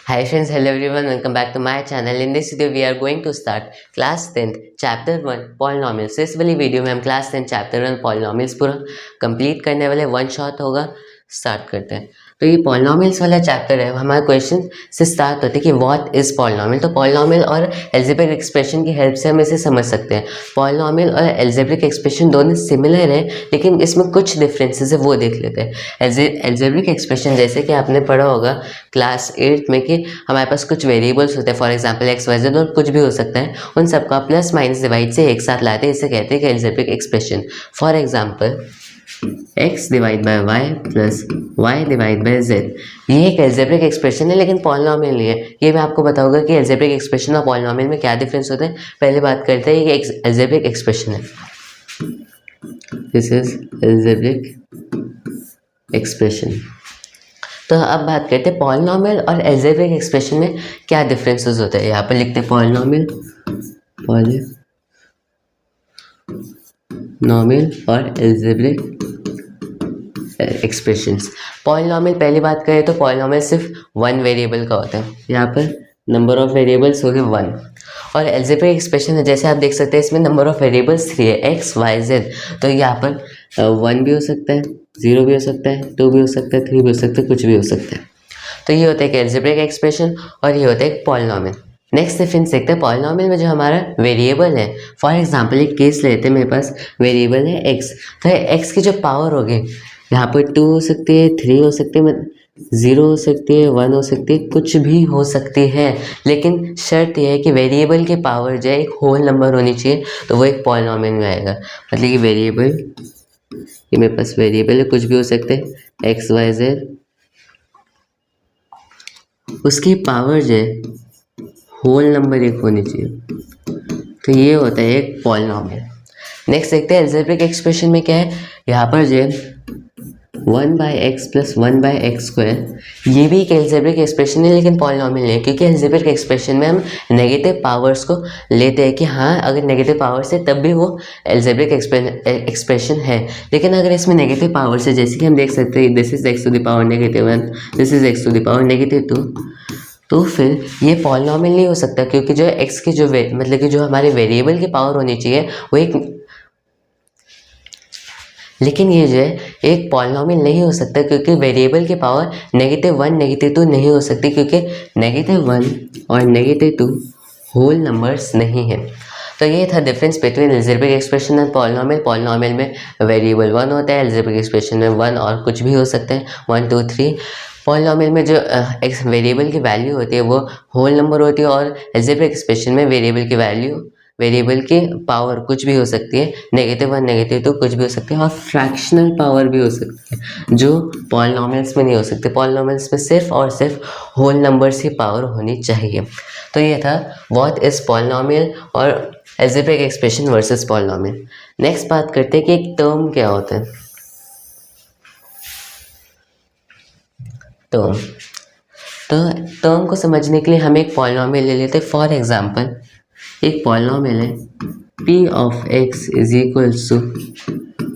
Hi friends, hello everyone, welcome back to my channel. In this video, we are going to start class 10th chapter 1 polynomials. इस वाली video में हम class 10 chapter 1 polynomials पूरा complete करने वाले one shot होगा. Start करते हैं. तो ये पॉलिनोमियल्स वाला चैप्टर है. हमारा क्वेश्चन से स्टार्ट होता है कि व्हाट इज पॉलिनोमियल. तो पॉलिनोमियल और अलजेब्रिक एक्सप्रेशन की हेल्प से हम इसे समझ सकते हैं. पॉलिनोमियल और अलजेब्रिक एक्सप्रेशन दोनों सिमिलर है, लेकिन इसमें कुछ डिफरेंसेस है, वो देख लेते हैं. अलजेब्रिक एक्सप्रेशन जैसे कि आपने पढ़ा होगा क्लास 8 में कि हमारे पास कुछ वेरिएबल्स होते हैं, for example X Y Z और कुछ भी हो सकता है. उन सबका प्लस माइनस डिवाइड से एक साथ लाते हैं, इसे कहते हैं कि algebraic expression. For example x divide by y plus y divide by z, ये एक अलजेब्रिक एक्सप्रेशन है लेकिन पॉलिनोमियल नहीं है. ये मैं आपको बताऊंगा कि अलजेब्रिक एक्सप्रेशन और पॉलिनोमियल में क्या डिफरेंस होता है. पहले बात करते हैं, ये एक अलजेब्रिक एक्सप्रेशन है. This is algebraic expression. तो अब बात करते हैं पॉलिनोमियल और अलजेब्रिक एक्सप्रेशन में क्या डिफरेंसेस होते हैं. यहाँ पर लिखते हैं पॉलिनोमियल और अलजेब्रिक एक्सप्रेशंस. पॉलिनोमियल पहली बात करें तो पॉलिनोमियल सिर्फ वन वेरिएबल का होता है. यहाँ पर नंबर ऑफ वेरिएबल्स हो गए वन. और अलजेब्रिक एक्सप्रेशन है, जैसे आप देख सकते हैं इसमें नंबर ऑफ वेरिएबल्स 3 है, एक्स वाई जेड. तो यहाँ पर 1 भी हो सकता है, 0 भी हो सकता है, 2 भी हो सकता है, 3 भी हो सकता है, कुछ भी हो सकता है. तो ये होता है एक अलजेब्रिक एक्सप्रेशन और ये होता है एक पॉलिनोमियल. नेक्स्ट डिफरेंस देखते हैं. पॉलिनोमियल में जो हमारा वेरिएबल है, फॉर एग्जांपल एक केस लेते हैं, मेरे पास वेरिएबल है एक्स. तो एक्स की जो पावर होगी यहाँ पर 2 हो सकती है, 3 हो सकती है, 0 हो सकती है, 1 हो सकती है, कुछ भी हो सकती है. लेकिन शर्त यह है कि वेरिएबल की पावर जो है एक होल नंबर होनी चाहिए, तो वो एक पॉलिनोमियल में आएगा. मतलब कि वेरिएबल, ये मेरे पास वेरिएबल है, कुछ भी हो सकते हैं, एक्स वाई जेड, उसकी पावर जो है होल नंबर एक होनी चाहिए. तो ये होता है एक पॉलिनोमियल. नेक्स्ट देखते हैं अलजेब्रिक एक्सप्रेशन में क्या है. यहाँ पर जो है 1/x प्लस 1/x स्क्वायर, ये भी एक अलजेब्रिक एक्सप्रेशन है लेकिन पॉलिनोमियल नहीं है, क्योंकि अलजेब्रिक एक्सप्रेशन में हम नेगेटिव पावर्स को लेते हैं कि हाँ अगर नेगेटिव पावर्स है तब भी वो अलजेब्रिक एक्सप्रेशन है. लेकिन अगर इसमें नेगेटिव पावर्स है, जैसे कि हम देख सकते हैं this is X to the power -1, this is X to the power -2, तो फिर ये पॉलिनोमियल नहीं हो सकता, क्योंकि जो एक्स की जो मतलब कि जो हमारे वेरिएबल की पावर होनी चाहिए वो एक, लेकिन ये जो है एक पॉलिनोमियल नहीं हो सकता, क्योंकि वेरिएबल की पावर -1 -2 नहीं हो सकती, क्योंकि -1 और -2 होल नंबर्स नहीं है. तो ये था difference between algebraic expression and polynomial. Polynomial में वेरिएबल 1 होता है, अलजेब्रिक एक्सप्रेशन में 1 और कुछ भी हो सकते हैं, 1 2 3. पॉलिनोमियल में जो वेरिएबल की वैल्यू होती है वो होल नंबर होती है, और अलजेब्रिक एक्सप्रेशन में वेरिएबल की वैल्यू, वेरिएबल की पावर कुछ भी हो सकती है, -1 -2 कुछ भी हो सकती है, और फ्रैक्शनल पावर भी हो सकती है, जो पॉलिनोमियल्स में नहीं हो सकते. पॉलिनोमियल्स में सिर्फ और सिर्फ होल नंबर्स की पावर होनी चाहिए. तो ये था व्हाट इज पॉलिनोमियल और algebraic expression versus polynomial. Next बात करते हैं कि एक टर्म क्या होता है. टर्म, तो टर्म को समझने के लिए हम एक पॉलिनोमियल ले लेते हैं. फॉर एग्जांपल एक पॉलिनोमियल है p of x is equals to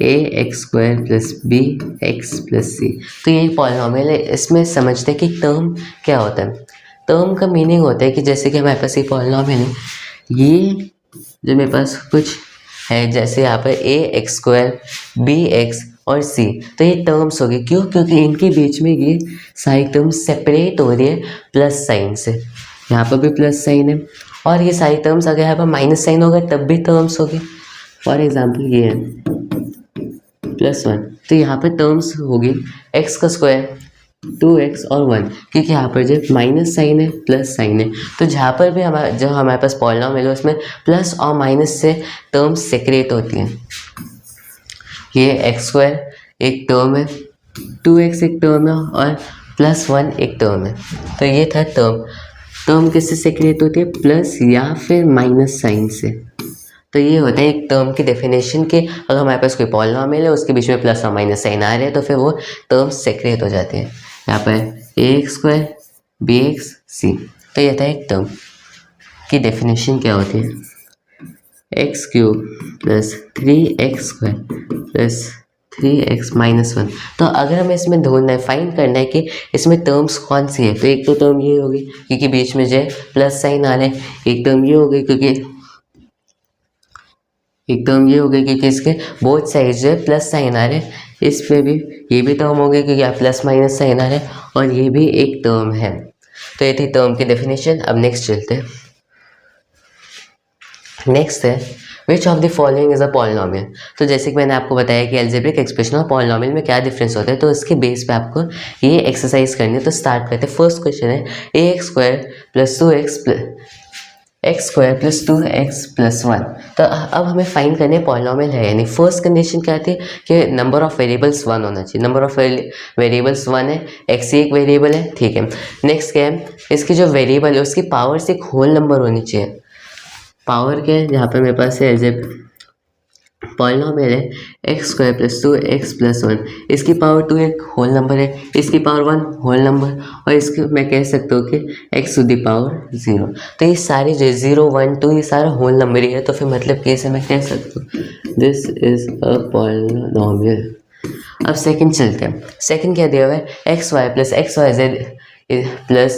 ax² plus bx plus c. तो ये पॉलिनोमियल है. इसमें समझते हैं कि टर्म क्या होता है. टर्म का मीनिंग होता है कि जैसे कि हमारे पास ये पॉलिनोमियल है, ये जो मेरे पास कुछ है, जैसे यहाँ पर ax², bx और c, तो ये टर्म्स हो गए. क्यों? क्योंकि इनके बीच में ये सारी टर्म्स सेपरेट हो रही है प्लस साइन से. यहाँ पर भी प्लस साइन है, और ये सारी टर्म्स अगर यहाँ पर माइनस साइन होगा तब भी टर्म्स होगी. फॉर एग्जांपल ये है +1, तो यहाँ पर टर्म्स होगी x का स्क्वायर, 2x और 1, क्योंकि यहाँ पर जो माइनस साइन है प्लस साइन है. तो जहाँ पर भी हमारे पास पॉलिनोमियल है उसमें प्लस और माइनस से टर्म्स सेक्रेट होती हैं. ये x² एक टर्म है, 2x एक टर्म है, और +1 एक टर्म है. तो ये था टर्म. टर्म किससे सेक्रेट होती है? प्लस या फिर माइनस साइन से. तो ये होता है एक टर्म की डेफिनेशन कि अगर हमारे पास कोई पॉलिनोमियल है उसके बीच में प्लस और माइनस साइन आ रहे हैं तो फिर वो टर्म सेक्रेट हो जाते हैं. यहाँ पर ax² bx c. तो ये था एक टर्म की डेफिनेशन क्या होती है, x³ plus 3x² plus 3x-1। तो अगर हमें इसमें ढूंढना है, फाइंड करना है कि इसमें टर्म्स कौन सी है, तो एक तो टर्म ये होगी क्योंकि बीच में जो प्लस साइन आ रहा है, एक टर्म ये हो गई क्योंकि इसके बोथ साइड जो है प्लस साइन आ रहे हैं, इस पे भी ये भी टर्म हो गई क्योंकि आप प्लस माइनस साइन आ रहे हैं, और ये भी एक टर्म है। तो ये थी टर्म की डेफिनेशन। अब नेक्स्ट चलते हैं। नेक्स्ट है which of the following is a polynomial. तो जैसे कि मैंने आपको बताया कि अलजेब्रिक एक्सप्रेशन और पॉलिनोमियल में क्या डिफरेंस होता है, तो इसके बेस पे आपको ये एक्सरसाइज करनी है। तो स्टार्ट करते हैं। फर्स्ट क्वेश्चन है ax² + 2x + 1। तो अब हमें फाइंड करने पॉलिनोमियल है, यानी फर्स्ट कंडीशन क्या थी कि नंबर ऑफ वेरिएबल्स 1 होना चाहिए। नंबर ऑफ वेरिएबल्स 1 है, x ही एक वेरिएबल है, ठीक है। नेक्स्ट क्या है, इसकी जो वेरिएबल है उसकी पावर से एक होल नंबर होनी चाहिए। पावर क्या है, जहाँ पे मेरे पास है पॉलिनोमियल है x² + 2x + 1, इसकी पावर 2 एक होल नंबर है, इसकी पावर 1 होल नंबर, और इसको मैं कह सकता हूँ कि x⁻0। तो ये सारे जो 0 1 2 ये सारा होल नंबर ही है, तो फिर मतलब कैसे मैं कह सकता हूँ दिस इज अ पॉलिनोमियल। अब सेकंड चलते हैं। सेकंड क्या दिया हुआ है, xy + xyz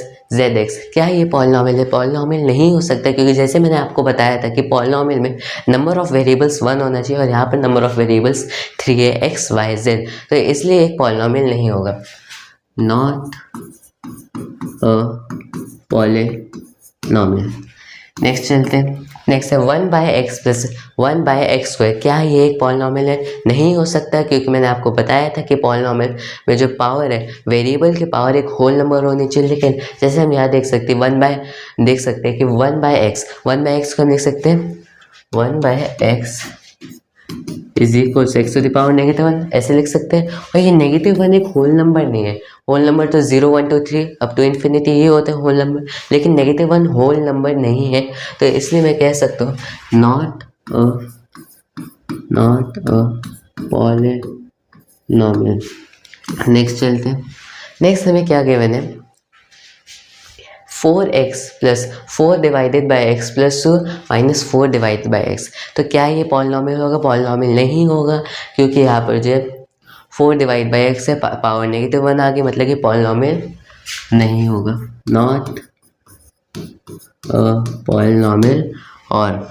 + zx। क्या ये पॉलिनोमियल है? पॉलिनोमियल नहीं हो सकता, क्योंकि जैसे मैंने आपको बताया था कि पॉलिनोमियल में नंबर ऑफ वेरिएबल्स 1 होना चाहिए, और यहाँ पर नंबर ऑफ वेरिएबल्स 3 है, x y z, तो इसलिए एक पॉलिनोमियल नहीं होगा। Not a polynomial. नेक्स्ट चलते हैं। नेक्स्ट है 1/x+1/x²। क्या ये एक पॉलिनोमियल है? नहीं हो सकता, क्योंकि मैंने आपको बताया था कि पॉलिनोमियल में जो पावर है, वेरिएबल की पावर एक होल नंबर होनी चाहिए। लेकिन जैसे हम यहाँ देख सकते हैं 1/x को हम लिख सकते हैं 1/x = x⁻1 ऐसे लिख सकते हैं। और ये -1 एक होल नंबर नहीं है। होल नंबर तो 0 1 2 3 अप टू इन्फिनिटी ये होते हैं होल नंबर, लेकिन -1 होल नंबर नहीं है। तो इसलिए मैं कह सकता हूँ नॉट अ पॉलिनोमियल। नेक्स्ट चलते हैं। नेक्स्ट हमें क्या गिवन है, 4x + 4/x + 2 - 4/x। तो क्या ये पॉलिनोमियल होगा? पॉलिनोमियल नहीं होगा, क्योंकि यहाँ पर जो 4/x है, पावर -1 आ गई, मतलब कि पॉलिनोमियल नहीं होगा। Not a polynomial. और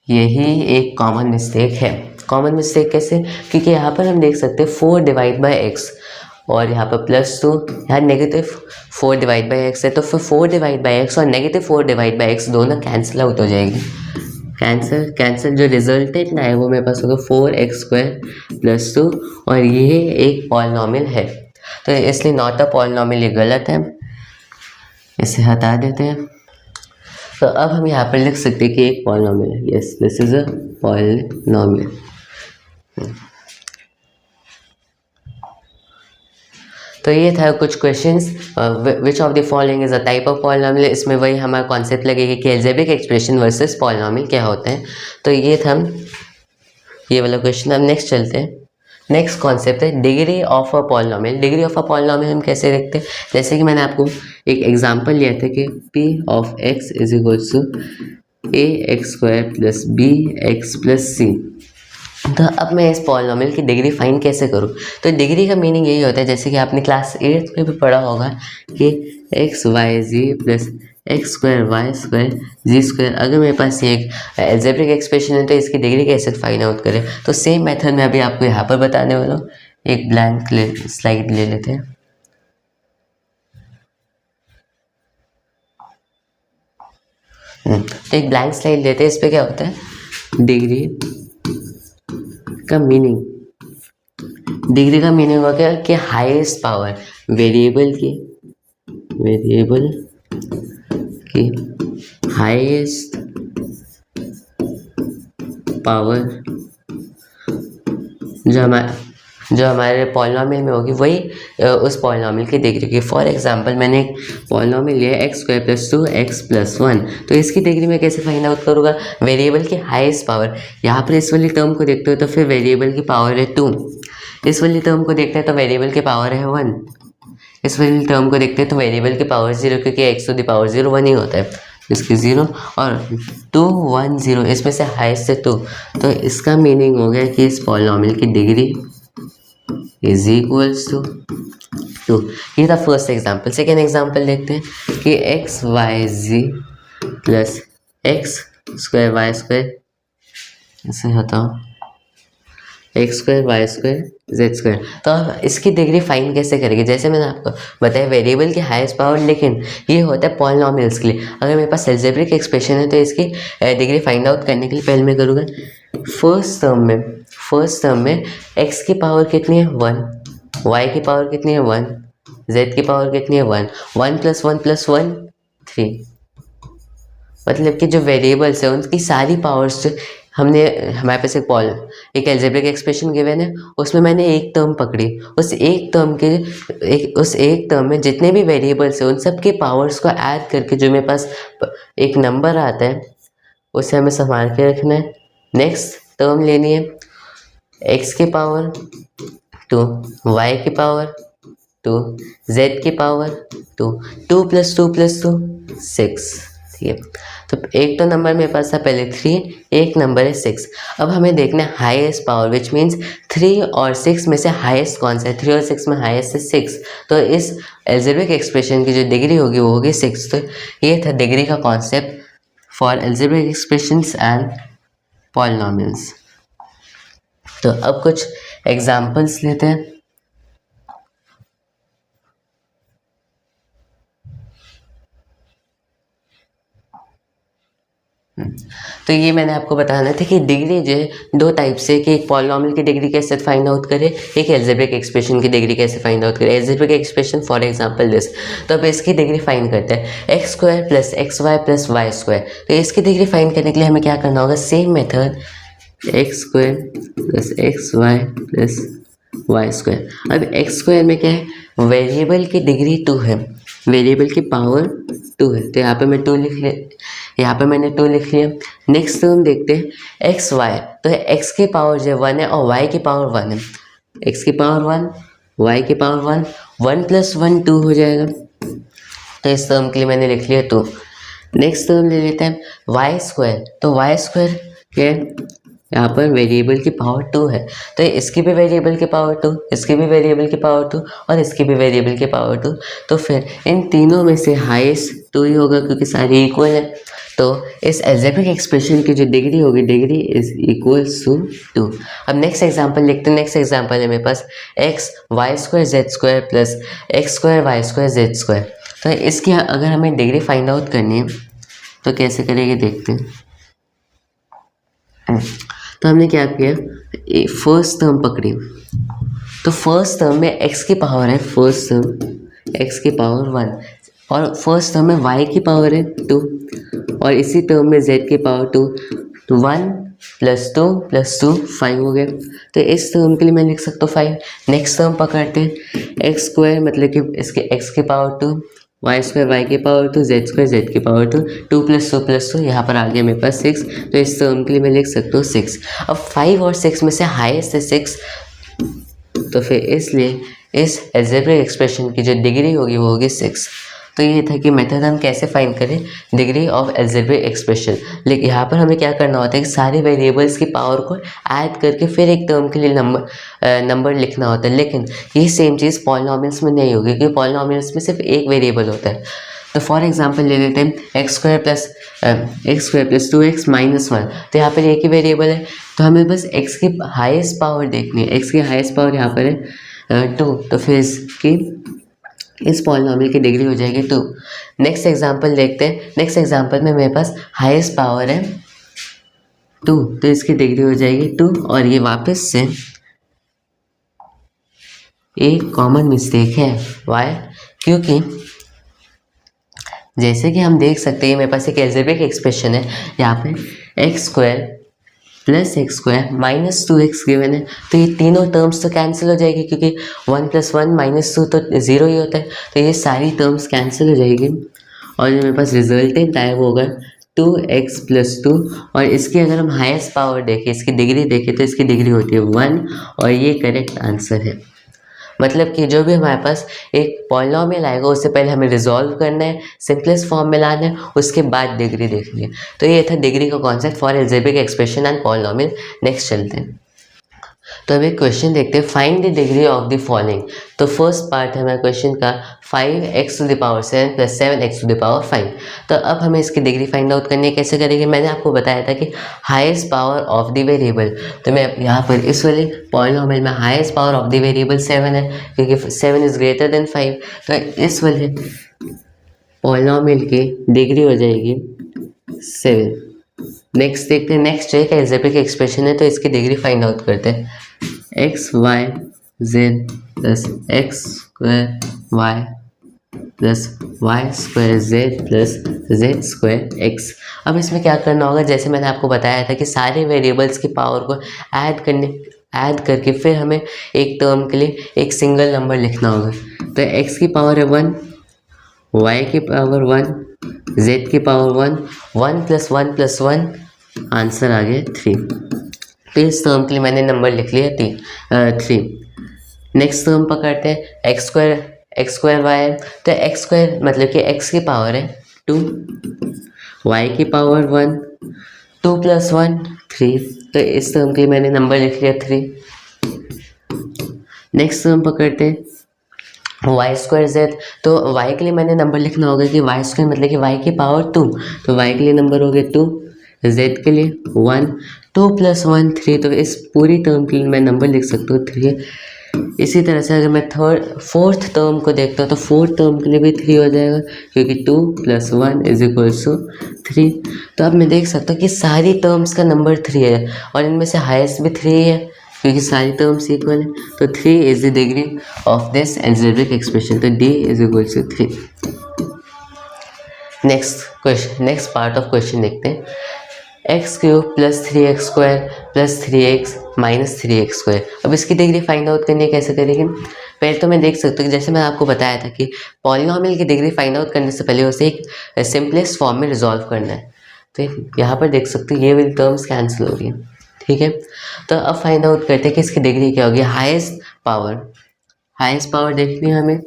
यही एक कॉमन मिस्टेक है। कॉमन मिस्टेक कैसे? क्योंकि यहाँ पर हम देख सकते हैं 4/x और यहाँ पर +2, यहाँ -4/x है, तो फिर 4/x और -4/x दोनों कैंसिल आउट हो जाएगी। कैंसिल जो रिजल्टेंट है वो मेरे पास होगा 4x² + 2, और ये एक पॉलिनोमियल है। तो इसलिए नॉट अ पॉलिनोमियल ये गलत है, इसे हटा देते हैं। तो अब हम यहाँ पर लिख सकते हैं कि एक पॉलिनोमियल है। Yes, this is a polynomial. तो ये था कुछ questions. Which of the following is a type of polynomial. इसमें वही हमारा कॉन्सेप्ट लगेगा कि अलजेब्रिक एक्सप्रेशन वर्सेस पॉलिनोमियल क्या होते हैं। तो ये था ये वाला क्वेश्चन। अब नेक्स्ट चलते हैं। नेक्स्ट कॉन्सेप्ट है degree of a polynomial. Degree of a polynomial हम कैसे देखते हैं? जैसे कि मैंने आपको एक एग्जांपल लिया था कि p of x = ax² + bx + c। तो अब मैं इस पॉलिनोमियल की डिग्री फाइंड कैसे करूँ? तो डिग्री का मीनिंग यही होता है, जैसे कि आपने क्लास 8th में भी पढ़ा होगा कि xyz + x² y² z²। अगर मेरे पास ये एक अलजेब्रिक एक्सप्रेशन है तो इसकी डिग्री कैसे फाइंड आउट करें? तो सेम मेथड मैं अभी आपको यहाँ पर बताने वाला हूँ। एक ब्लैंक स्लाइड ले लेते हैं। तो एक ब्लैंक स्लाइड लेते हैं। इस पर क्या होता है, डिग्री का मीनिंग होगा क्या कि हाईएस्ट पावर, वेरिएबल की हाईएस्ट पावर जो हमारे पॉलिनोमियल में होगी वही उस पॉलिनोमियल की डिग्री की। फॉर एग्जांपल मैंने एक पॉलिनोमियल लिया x² + 2x + 1। तो इसकी डिग्री मैं कैसे फाइंड आउट करूँगा? वेरिएबल की हाईएस्ट पावर। यहाँ पर इस वाली टर्म को देखते हो तो फिर वेरिएबल की पावर है 2। इस वाली टर्म को देखते हैं तो वेरिएबल की पावर है 1। इस वाली टर्म को देखते हैं तो वेरिएबल की पावर 0, क्योंकि x⁻0 1 ही होता है। इसकी 0 और 2 1 0 इसमें से हाईएस्ट है 2, तो इसका मीनिंग हो गया कि इस पॉलिनॉमियल की डिग्री इज इक्वल्स टू 2। ये था फर्स्ट एग्जाम्पल। सेकेंड एग्जाम्पल देखते हैं कि X Y G plus X square Y square, ऐसे हटाओ, X square Y square Z square. तो अब इसकी डिग्री फाइंड कैसे करेंगे? जैसे मैंने आपको बताया वेरिएबल की हाईएस्ट पावर, लेकिन ये होता है पॉलिनॉमियल्स के लिए। अगर मेरे पास अलजेब्रिक एक्सप्रेशन है तो इसकी डिग्री फाइंड आउट करने के लिए पहले मैं करूँगा फर्स्ट टर्म में एक्स की पावर कितनी है 1, वाई की पावर कितनी है 1, जेड की पावर कितनी है 1, 1 + 1 + 1 3। मतलब कि जो वेरिएबल्स है उनकी सारी पावर्स जो हमने, हमारे पास एक अलजेब्रिक एक्सप्रेशन गिवन है, उसमें मैंने एक टर्म पकड़ी, उस एक टर्म में जितने भी वेरिएबल्स हैं उन सब के पावर्स को ऐड करके जो मेरे पास एक नंबर आता है उसे हमें संभाल के रखना है। नेक्स्ट टर्म लेनी है x की पावर 2, y की पावर 2, z की पावर 2, 2 + 2 + 2 6। ठीक है, तो एक तो नंबर मेरे पास था पहले 3, एक नंबर है 6। अब हमें देखना है हाईएस्ट पावर, विच मीन्स 3 और 6 में से हाईएस्ट कौन सा है। 3 और 6 में हाईएस्ट है 6, तो इस अलजेब्रिक एक्सप्रेशन की जो डिग्री होगी वो होगी 6। तो ये था डिग्री का concept for algebraic expressions and polynomials. तो अब कुछ एग्जाम्पल्स लेते हैं। तो ये मैंने आपको बताना था कि डिग्री जो है दो टाइप से, कि एक पॉलिनॉमियल की डिग्री कैसे फाइंड आउट करें, एक अलजेब्रिक एक्सप्रेशन की डिग्री कैसे फाइंड आउट करें। Algebraic expression for example this, तो अब इसकी डिग्री फाइंड करते हैं x² + xy + y²। तो इसकी डिग्री फाइंड करने के लिए हमें क्या करना होगा, same method x² + xy + y²। अब x² में क्या है, वेरिएबल की डिग्री 2 है, वेरिएबल की पावर 2 है, तो यहाँ पे मैं 2 लिख लिया, यहाँ पे मैंने 2 लिख लिया। नेक्स्ट टर्म देखते हैं एक्स वाई, तो x की पावर जो 1 है और y की पावर 1 है, x की पावर 1, y की पावर 1, 1 + 1 2 हो जाएगा, तो इस टर्म के लिए मैंने लिख लिया 2। नेक्स्ट टर्म ले लेते हैं y², तो y² क्या है, यहाँ पर वेरिएबल की पावर 2 है, तो इसकी भी वेरिएबल की पावर 2, इसकी भी वेरिएबल की पावर 2 और इसकी भी वेरिएबल की पावर 2। तो फिर इन तीनों में से हाईएस्ट 2 ही होगा क्योंकि सारी इक्वल है। तो इस अलजेब्रिक एक्सप्रेशन की जो डिग्री होगी, डिग्री इज इक्वल्स टू 2। अब नेक्स्ट एग्जांपल लिखते हैं। नेक्स्ट एग्जांपल है मेरे पास x y² z² + x² y² z²। तो इसकी अगर हमें डिग्री फाइंड आउट करनी है तो कैसे करेंगे देखते हैं। तो हमने क्या किया, फर्स्ट टर्म पकड़ी, तो फर्स्ट टर्म में x की पावर है, फर्स्ट टर्म x की पावर 1 और फर्स्ट टर्म में y की पावर है 2 और इसी टर्म में z की पावर 2, तो 1 + 2 + 2 5 हो गया। तो इस टर्म के लिए मैं लिख सकता हूँ 5। नेक्स्ट टर्म पकड़ते हैं x² मतलब कि इसके x की पावर 2, y² y की पावर 2, z² z की पावर 2, 2 + 2 + 2, यहाँ पर आ गया मेरे पास 6। तो इस टर्म के लिए मैं लिख सकता हूँ 6। अब 5 और 6 में से हाईएस्ट है 6, तो फिर इसलिए इस अलजेब्रिक एक्सप्रेशन की जो डिग्री होगी वो होगी 6। तो ये था कि मेथड हम कैसे फाइंड करें डिग्री ऑफ अलजेब्रिक एक्सप्रेशन। लेकिन यहाँ पर हमें क्या करना होता है कि सारे वेरिएबल्स की पावर को ऐड करके फिर एक टर्म के लिए नंबर लिखना होता है। लेकिन ये सेम चीज़ पॉलिनॉमियल्स में नहीं होगी क्योंकि पॉलिनॉमियल्स में सिर्फ एक वेरिएबल होता है। तो फॉर एग्जांपल ले लेते हैं x² + 2x - 1, तो यहाँ पर एक ही वेरिएबल है, तो हमें बस x की हाईएस्ट पावर देखनी है। x की हाईएस्ट पावर यहाँ पर है 2, तो फिर इस पॉलिनॉमियल की डिग्री हो जाएगी 2। नेक्स्ट एग्जांपल देखते हैं। नेक्स्ट एग्जांपल में मेरे पास हाईएस्ट पावर है 2, तो इसकी डिग्री हो जाएगी 2 और ये वापस से एक कॉमन मिस्टेक है। वाई, क्योंकि जैसे कि हम देख सकते हैं मेरे पास एक अलजेब्रिक एक्सप्रेशन है, यहाँ पे x² + x² - 2x गिवन है, तो ये तीनों टर्म्स तो कैंसिल हो जाएगी क्योंकि 1 + 1 - 2 तो 0 ही होता है, तो ये सारी टर्म्स कैंसिल हो जाएगी और जो मेरे पास रिजल्टेंट आया वो होगा 2x + 2 और इसकी अगर हम हाईएस्ट पावर देखें, इसकी डिग्री देखें तो इसकी डिग्री होती है 1 और ये करेक्ट आंसर है। मतलब कि जो भी हमारे पास एक पॉलिनॉमियल आएगा उससे पहले हमें रिजॉल्व करना है, सिंपलेस्ट फॉर्म में लाना है, उसके बाद डिग्री देखनी है। तो ये था डिग्री का concept for algebraic expression and polynomial. Next चलते हैं। तो अब एक क्वेश्चन देखते हैं, find the degree of the following. तो फर्स्ट पार्ट है हमारे क्वेश्चन का 5x⁻7 + 7x⁵। तो अब हमें इसकी डिग्री फाइंड आउट करनी है। कैसे करेंगे? मैंने आपको बताया था कि highest power of the variable. तो मैं यहाँ पर इस वाले पॉलिनॉमियल में highest power of the variable 7 है, क्योंकि 7 इज ग्रेटर देन 5। तो इस वाले पॉलिनॉमियल की डिग्री हो जाएगी 7। नेक्स्ट देखते हैं, नेक्स्ट एक अलजेब्रिक एक्सप्रेशन है, तो इसकी डिग्री फाइंड आउट करते हैं। xy z plus x² plus y² z plus z² x। अब इसमें क्या करना होगा, जैसे मैंने आपको बताया था कि सारे वेरिएबल्स की पावर को ऐड करके फिर हमें एक टर्म के लिए एक सिंगल नंबर लिखना होगा। तो x की पावर है 1, y की पावर 1, z की पावर 1, 1 + 1 + 1, आंसर आ गया 3। तो इस टर्म के लिए मैंने नंबर लिख लिया 3। नेक्स्ट टर्म पकड़ते हैं, x² y है, तो x² मतलब कि x की पावर है 2, y की पावर 1, 2 + 1 3। तो इस टर्म के लिए मैंने नंबर लिख लिया 3। नेक्स्ट टर्म पकड़ते हैं y² z। तो y के लिए मैंने नंबर लिखना होगा कि y² मतलब कि y की पावर 2, तो y के लिए नंबर हो गया 2, z के लिए 1, 2 + 1 3। तो इस पूरी टर्म के लिए मैं नंबर लिख सकता हूँ 3। इसी तरह से अगर मैं फोर्थ टर्म को देखता हूँ तो फोर्थ टर्म के लिए भी 3 हो जाएगा, क्योंकि 2 + 1 = 3। तो अब मैं देख सकता हूँ कि सारी टर्म्स का नंबर 3 है और इनमें से हाईएस्ट भी 3 है, क्योंकि सारी टर्म्स इक्वल है। तो 3 is the degree of this algebraic expression. तो d = 3। Next part of question देखते हैं। x³ + 3x² + 3x - 3x²। अब इसकी डिग्री फाइंड आउट करनी है, कैसे करेंगे? पहले तो मैं देख सकता हूँ कि जैसे मैंने आपको बताया था कि पॉलिनॉमियल की डिग्री फाइंड आउट करने से पहले उसे एक सिंपलेस्ट फॉर्म में रिजॉल्व करना है। तो यहाँ पर देख सकते हो ये वाली टर्म्स कैंसिल हो रही है, ठीक है। तो अब फाइंड आउट करते हैं कि इसकी डिग्री क्या होगी। हाईएस्ट पावर देखनी है हमें।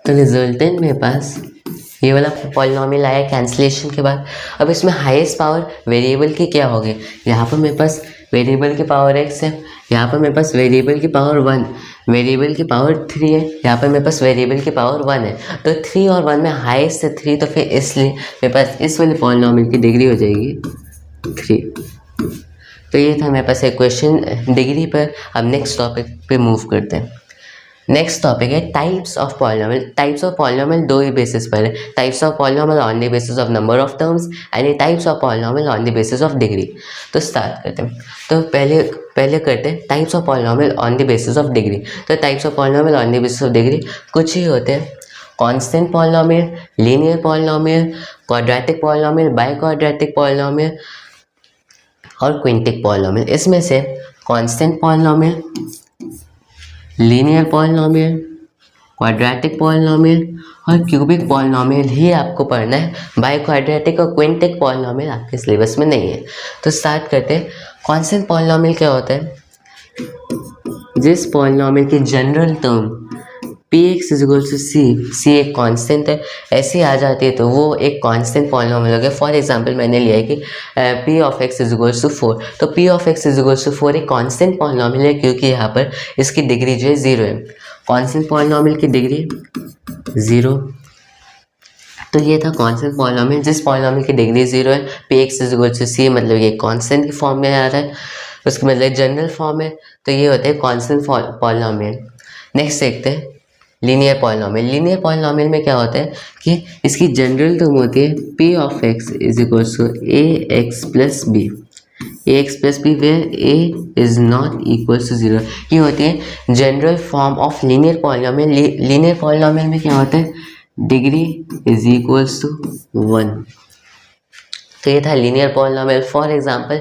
तो रिजल्टेंट मेरे पास ये वाला पॉलिनॉमियल आया कैंसिलेशन के बाद। अब इसमें हाईएस्ट पावर वेरिएबल की क्या होगी? यहाँ पर मेरे पास वेरिएबल की पावर x है, यहाँ पर मेरे पास वेरिएबल की पावर 1, वेरिएबल की पावर 3 है, यहाँ पर मेरे पास वेरिएबल की पावर 1 है। तो 3 और 1 में हाईएस्ट है 3, तो फिर इसलिए मेरे पास इस वाले पॉलिनॉमियल की डिग्री हो जाएगी 3। तो ये था मेरे पास एक क्वेश्चन डिग्री पर। अब नेक्स्ट टॉपिक पे मूव करते हैं। नेक्स्ट टॉपिक है types of polynomial. Types of polynomial दो ही बेसिस पर है। Types of polynomial on the basis of number of terms and types of polynomial on the basis of degree. तो start करते हैं। तो पहले करते हैं types of polynomial on the basis of degree. तो types of polynomial on the basis of degree कुछ ही होते हैं, constant polynomial, linear polynomial, quadratic polynomial, by quadratic polynomial और क्विंटिक पॉलिनॉमियल। इसमें से constant polynomial, linear polynomial, quadratic polynomial और cubic polynomial ही आपको पढ़ना है। बाई क्वाड्रेटिक और क्विंटिक पॉलिनॉमियल आपके सिलेबस में नहीं है। तो स्टार्ट करते हैं। कांस्टेंट पॉलिनॉमियल क्या होता है? जिस पॉलिनॉमियल की जनरल टर्म px = c एक कांस्टेंट है, ऐसी आ जाती है तो वो एक कांस्टेंट पॉलिनॉमियल हो गया। फॉर एग्जांपल मैंने लिया है कि p(x) = 4, तो p(x) = 4 एक कांस्टेंट पॉलिनॉमियल है, क्योंकि यहाँ पर इसकी डिग्री जो है 0 है। कांस्टेंट पॉलिनॉमियल की डिग्री 0। तो ये था कांस्टेंट पॉलिनॉमियल जिस पॉलिनॉमियल की डिग्री 0 है, px = c, मतलब ये कांस्टेंट की फॉर्म में आ रहा है, उसका मतलब जनरल फॉर्म है। तो ये होता है कांस्टेंट पॉलिनॉमियल। नेक्स्ट देखते हैं लीनियर पॉलिनॉमियल। लीनियर पॉलिनॉमियल में क्या होता है कि इसकी जनरल टर्म होती है p(x) = ax + b, ax + b where a is not equal to 0। ये होती है general form of linear polynomial. Linear polynomial में क्या होता है? डिग्री = 1। तो ये था लीनियर पॉलिनॉमियल। फॉर एग्जांपल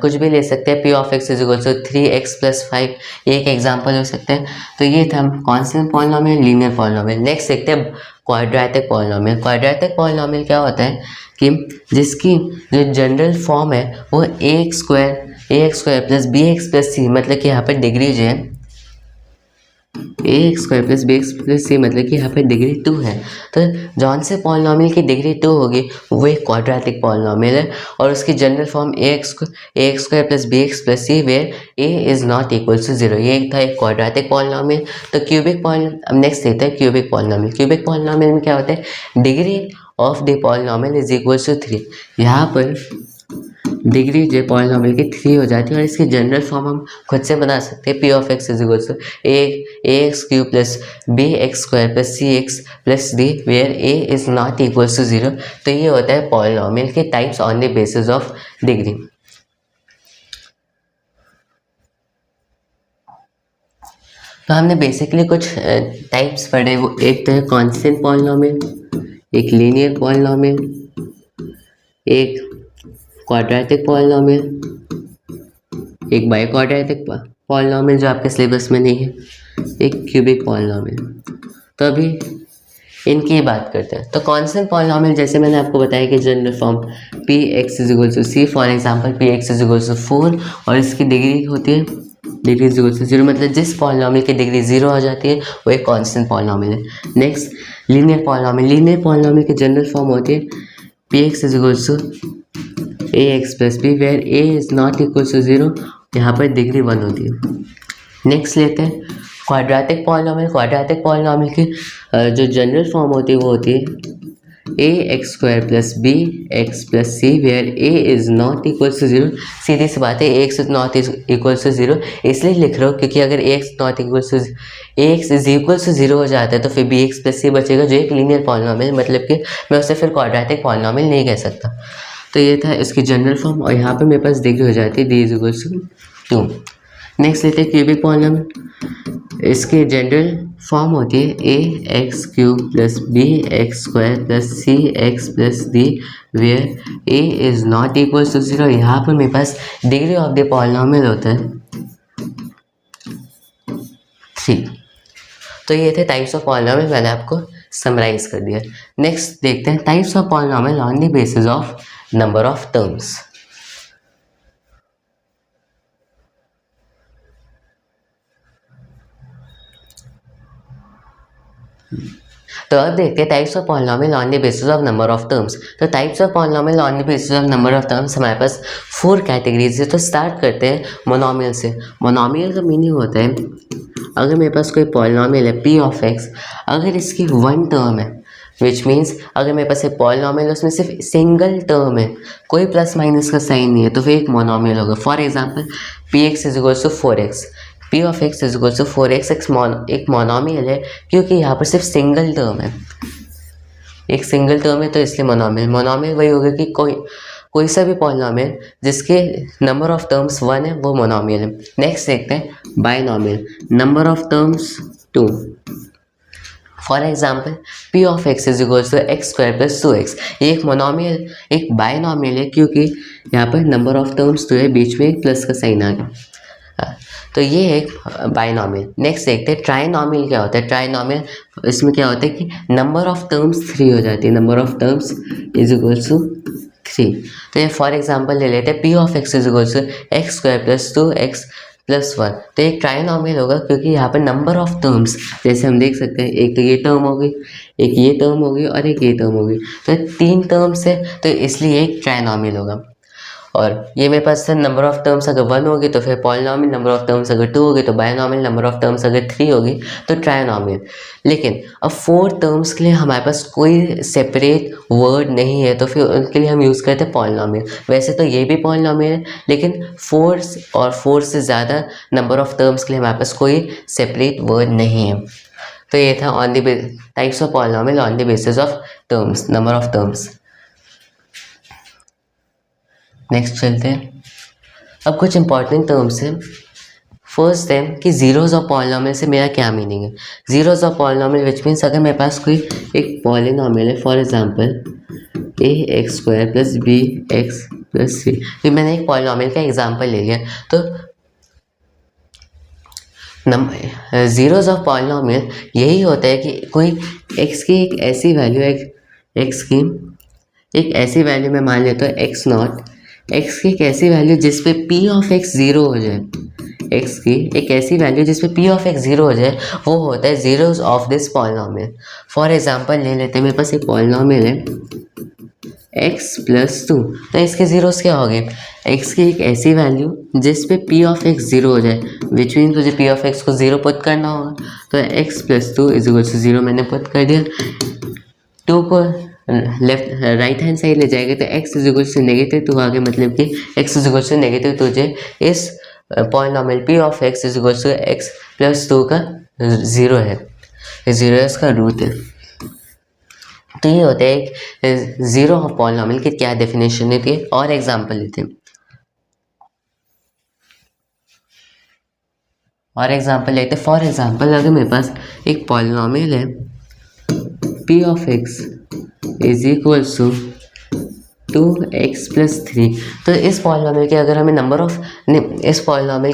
कुछ भी ले सकते हैं, p(x) = 3x + 5, ये एक एग्जांपल हो सकते हैं। तो ये था constant polynomial, linear polynomial. Next देखते हैं क्वाड्रेटिक पॉलिनॉमियल। क्वाड्रेटिक पॉलिनॉमियल क्या होता है कि जिसकी जो जनरल फॉर्म है वो ax² + bx + c, मतलब कि यहाँ पर डिग्री जो है ax² plus bx plus c, मतलब कि यहाँ पे डिग्री 2 है। तो जौन से पॉलिनॉमियल की डिग्री 2 होगी वो एक क्वाड्रेटिक पॉलिनॉमियल है और उसकी general form ax² plus bx plus c where a is not equal to 0। ये था एक क्वाड्रेटिक पॉलिनॉमियल। तो क्यूबिक पॉलिनॉमियल, अब नेक्स्ट देखते हैं क्यूबिक पॉलिनॉमियल। क्यूबिक पॉलिनॉमियल में क्या होता है, degree of the polynomial is equal to 3। यहाँ पर डिग्री जो पॉलिनॉमियल की 3 हो जाती है और इसकी जनरल फॉर्म हम खुद से बना सकते हैं। P of X is equal to ax³ plus bx² plus cx plus d where a is not equal to 0। तो ये होता है पॉलिनॉमियल के types on the basis of degree. तो हमने बेसिकली कुछ टाइप्स पढ़े, वो एक तो है कांस्टेंट पॉलिनॉमियल, एक लीनियर पॉलिनॉमियल, एक क्वाड्रेटिक पॉलिनॉमियल, एक बाई क्वाड्रेटिक पॉलिनॉमियल जो आपके सिलेबस में नहीं है, एक क्यूबिक पॉलिनॉमियल। तो अभी इनकी बात करते हैं। तो कांस्टेंट पॉलिनॉमियल जैसे मैंने आपको बताया कि general form P X is equal to C, for example P X is equal to 4 और इसकी डिग्री होती है डिग्री इज इक्वल टू 0, मतलब जिस पॉलिनॉमियल की डिग्री 0 हो जाती है वो एक कांस्टेंट पॉलिनॉमियल है। Next linear polynomial. Linear polynomial की जनरल फॉर्म होती है P X is equal to ax plus B where a is not equal to 0, यहाँ पर डिग्री 1 होती है। नेक्स्ट लेते हैं क्वाड्रेटिक पॉलिनॉमियल। क्वाड्रेटिक पॉलिनॉमियल की जो जनरल फॉर्म होती है वो होती है ax² plus bx plus c where a is not equal to 0। सीधी सी बात है, ax is not equal to 0 इसलिए लिख रहा हूँ क्योंकि अगर ax not equal to ax is equal to 0 हो जाता है तो फिर bx प्लस c बचेगा जो एक लीनियर पॉलिनॉमियल, मतलब कि मैं उसे फिर क्वाड्रेटिक पॉलिनॉमियल नहीं कह सकता। तो ये था इसकी जनरल फॉर्म और यहाँ पे मेरे पास डिग्री हो जाती है d is equal to 2। Next लेते हैं क्यूबिक पॉलिनॉमियल। इसकी जनरल फॉर्म होती है ax³ plus bx² plus cx plus d where a is not equal to 0। यहाँ पर मेरे पास डिग्री ऑफ द पॉलिनॉमियल होता है 3। तो ये थे टाइप्स ऑफ पॉलिनॉमियल, मैंने आपको समराइज कर दिया। नेक्स्ट देखते हैं types of polynomial on the basis of number of terms. तो अब देखते हैं types of polynomial on the basis of number of terms. तो types of polynomial on the basis of number of terms हमारे पास 4 categories है। तो start करते हैं मोनोमियल से। मोनोमियल का मीनिंग होता है अगर मेरे पास कोई पॉलिनॉमियल है p ऑफ x, अगर इसकी 1 टर्म है विच मीन्स अगर मेरे पास एक पॉलिनॉमियल है उसमें सिर्फ सिंगल टर्म है, कोई प्लस माइनस का साइन नहीं है, तो फिर एक मोनोमियल होगा। For example px is equal to 4x, p of x is equal to 4x एक मोनोमियल है क्योंकि यहाँ पर सिर्फ सिंगल टर्म है, एक सिंगल टर्म है तो इसलिए मोनोमियल। मोनोमियल वही होगा कि कोई सा भी पॉलिनॉमियल जिसके नंबर ऑफ टर्म्स 1 है वो मोनोमियल है। नेक्स्ट देखते हैं binomial. Number of terms 2। For example p of x is equal to x² plus 2x। ये एक मोनोमियल एक बाइनॉमियल है क्योंकि यहाँ पर नंबर ऑफ टर्म्स 2 है, बीच में एक प्लस का साइन आ गया, तो ये एक बाइनॉमियल। नेक्स्ट देखते हैं ट्राइनॉमियल क्या होता है। ट्राइनॉमियल इसमें क्या होता है कि नंबर ऑफ टर्म्स 3 हो जाती है, number of terms is equal to 3। तो ये फॉर एग्जांपल ले लेते हैं p of x is equal to x² plus 2x plus 1। तो एक ट्राइनॉमियल होगा क्योंकि यहाँ पर नंबर ऑफ टर्म्स जैसे हम देख सकते हैं, एक तो ये टर्म होगी, एक ये टर्म होगी और एक ये टर्म होगी, तो 3 टर्म्स है तो इसलिए एक ट्राइनॉमियल होगा। और ये मेरे पास नंबर ऑफ टर्म्स अगर 1 होगी तो फिर पॉलिनॉमियल, नंबर ऑफ टर्म्स अगर 2 होगी तो बाइनॉमियल, नंबर ऑफ टर्म्स अगर 3 होगी तो ट्राइनॉमियल। लेकिन अब 4 टर्म्स के लिए हमारे पास कोई सेपरेट वर्ड नहीं है तो फिर उनके लिए हम यूज़ करते हैं पॉलिनॉमियल। वैसे तो ये भी पॉलिनॉमियल है लेकिन 4 और 4 से ज़्यादा नंबर ऑफ टर्म्स के लिए हमारे पास कोई सेपरेट वर्ड नहीं है। तो ये था on the types of polynomial on the basis of terms, number of terms. Next चलते हैं, अब कुछ इंपॉर्टेंट टर्म्स हैं। फर्स्ट है कि जीरोज ऑफ पॉलिनॉमियल से मेरा क्या मीनिंग है। Zeros of polynomial which means अगर मेरे पास कोई एक पॉलिनॉमियल है, for example ax² plus bx plus c, फिर मैंने एक पॉलिनॉमियल का एग्जांपल ले लिया। तो जीरोज ऑफ पॉलिनॉमियल यही होता है कि कोई x की एक ऐसी वैल्यू, x की एक ऐसी वैल्यू मैं मान लेता हूँ x0 एक्स की एक ऐसी वैल्यू जिस पे पी ऑफ एक्स ज़ीरो हो जाए, एक्स की एक ऐसी वैल्यू जिस पे पी ऑफ एक्स ज़ीरो हो जाए, वो होता है zeros of this polynomial. For example ले लेते हैं, मेरे पास एक पॉलिनॉमियल है x+2, तो इसके ज़ीरोज़ क्या हो गए, x की एक ऐसी वैल्यू जिस पे p ऑफ x ज़ीरो हो जाए, विच मीन्स मुझे p ऑफ x को ज़ीरो पुट करना होगा, तो x+2 is equal to zero मैंने पुट कर दिया। 2 को लेफ्ट राइट हैंड साइड ले जाएगा तो x is equal to negative 2 आ गया, मतलब कि x is equal to negative 2 जो इस polynomial p of x is equal to x+2 का ज़ीरो है, ज़ीरो इसका रूट है। तो ये होता है ज़ीरो ऑफ पॉलिनॉमियल की क्या डेफिनेशन होती है। और एग्जांपल लेते हैं, फॉर एग्जांपल अगर मेरे पास एक पॉलिनॉमियल है p of x is equal to 2x+3, तो इस पॉलिनॉमियल के